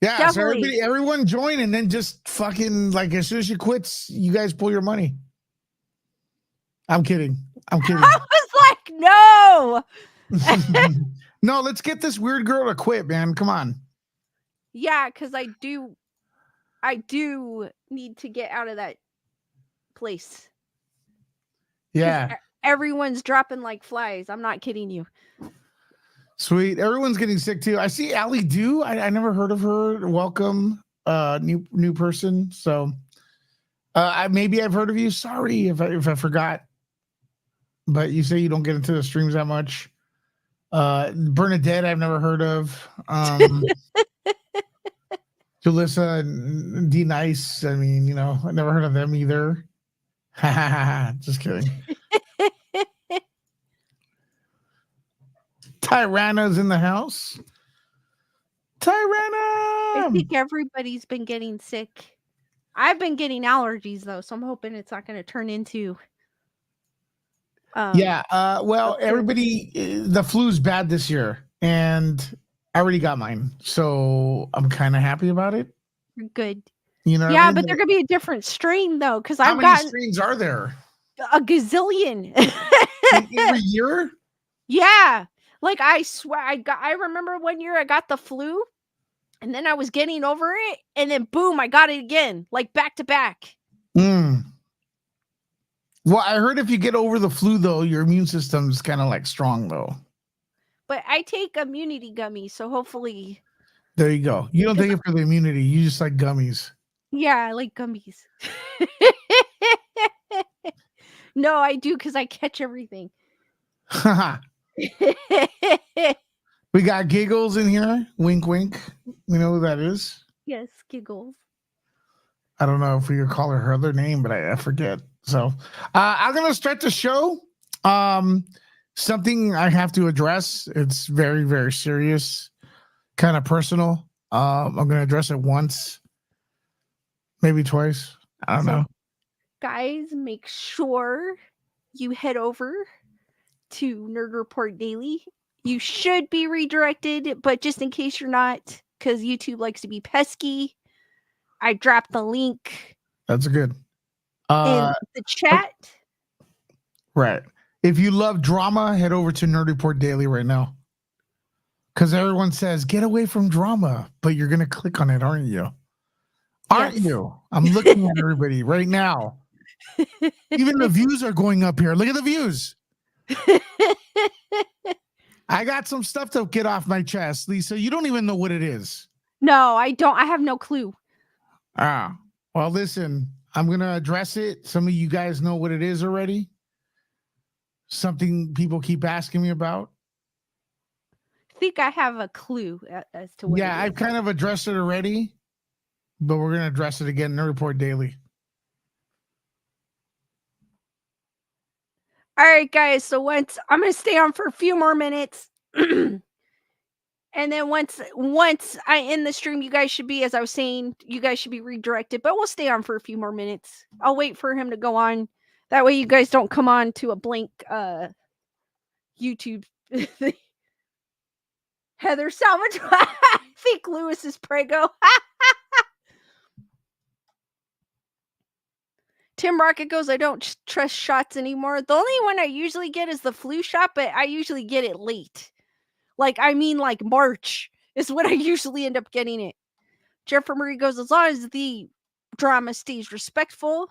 Yeah, definitely. so everyone join, and then just fucking, like, as soon as you quit, you guys pull your money. I'm kidding. I was like, no. No, let's get this weird girl to quit, man. Come on. Yeah, because I do need to get out of that place. Yeah. Everyone's dropping like flies. I'm not kidding you. Sweet. Everyone's getting sick too. I see Allie Do. I never heard of her. Welcome, new person. So maybe I've heard of you. Sorry if I forgot. But you say you don't get into the streams that much. Bernadette, I've never heard of. Jalissa and D Nice. I mean, I never heard of them either. Just kidding. Tyranna's in the house. Tyranna! I think everybody's been getting sick. I've been getting allergies though, so I'm hoping it's not going to turn into. Well, everybody, the flu's bad this year, and I already got mine, so I'm kind of happy about it. Good. Yeah, I mean? But there could be a different strain though, because I've got. How many strains are there? A gazillion. Every year? Yeah. Like I swear, I remember one year I got the flu, and then I was getting over it, and then boom, I got it again, like back to back. Well, I heard if you get over the flu, though, your immune system's kind of like strong, though. But I take immunity gummies, so hopefully. There you go. You don't take it for the immunity. You just like gummies. Yeah, I like gummies. No, I do because I catch everything. We got Giggles in here. Wink, wink. We know who that is. Yes, Giggles. I don't know if we could call her other name, but I forget. So I'm going to start the show. Something I have to address. It's very, very serious, kind of personal. I'm going to address it once, maybe twice. I don't know. Guys, make sure you head over to Nerd Report Daily. You should be redirected, but just in case you're not, because YouTube likes to be pesky, I dropped the link. That's good. In the chat. Right. If you love drama, head over to Nerd Report Daily right now. Because everyone says, get away from drama, but you're going to click on it, aren't you? Aren't you? I'm looking at everybody right now. Even the views are going up here. Look at the views. I got some stuff to get off my chest, Lisa. You don't even know what it is. No, I don't. I have no clue. Ah, well, listen, I'm going to address it. Some of you guys know what it is already. Something people keep asking me about. I think I have a clue as to what Yeah, it I've is. kind of addressed it already, but we're going to address it again in the report daily. All right, guys. So once I'm going to stay on for a few more minutes. And then once I end the stream, you guys should be, as I was saying, you guys should be redirected. But we'll stay on for a few more minutes. I'll wait for him to go on. That way you guys don't come on to a blank YouTube thing. Heather Salvage. I think Lewis is Prego. Tim Rocket goes, I don't trust shots anymore. The only one I usually get is the flu shot, but I usually get it late. Like March is when I usually end up getting it. Jeffrey Marie goes, as long as the drama stays respectful.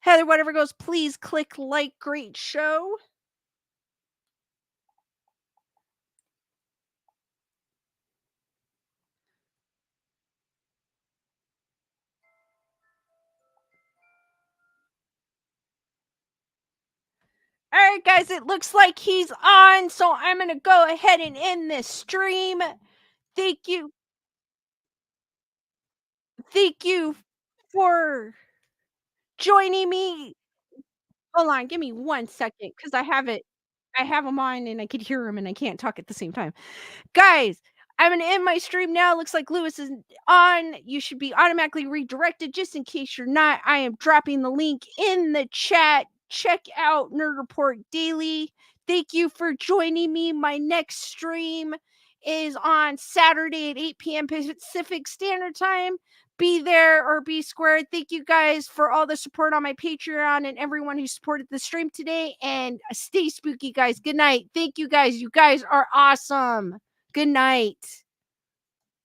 Heather Whatever goes, please click like, great show. All right, guys, it looks like he's on, so I'm going to go ahead and end this stream. Thank you. Thank you for joining me. Hold on, give me 1 second because I have him on and I could hear him and I can't talk at the same time. Guys, I'm going to end my stream now. Looks like Lewis is on. You should be automatically redirected. Just in case you're not, I am dropping the link in the chat. Check out Nerd Report Daily. Thank you for joining me. My next stream is on Saturday at 8 p.m. Pacific Standard Time. Be there or be squared. Thank you guys for all the support on my Patreon and everyone who supported the stream today. And stay spooky, guys. Good night. Thank you guys. You guys are awesome. Good night.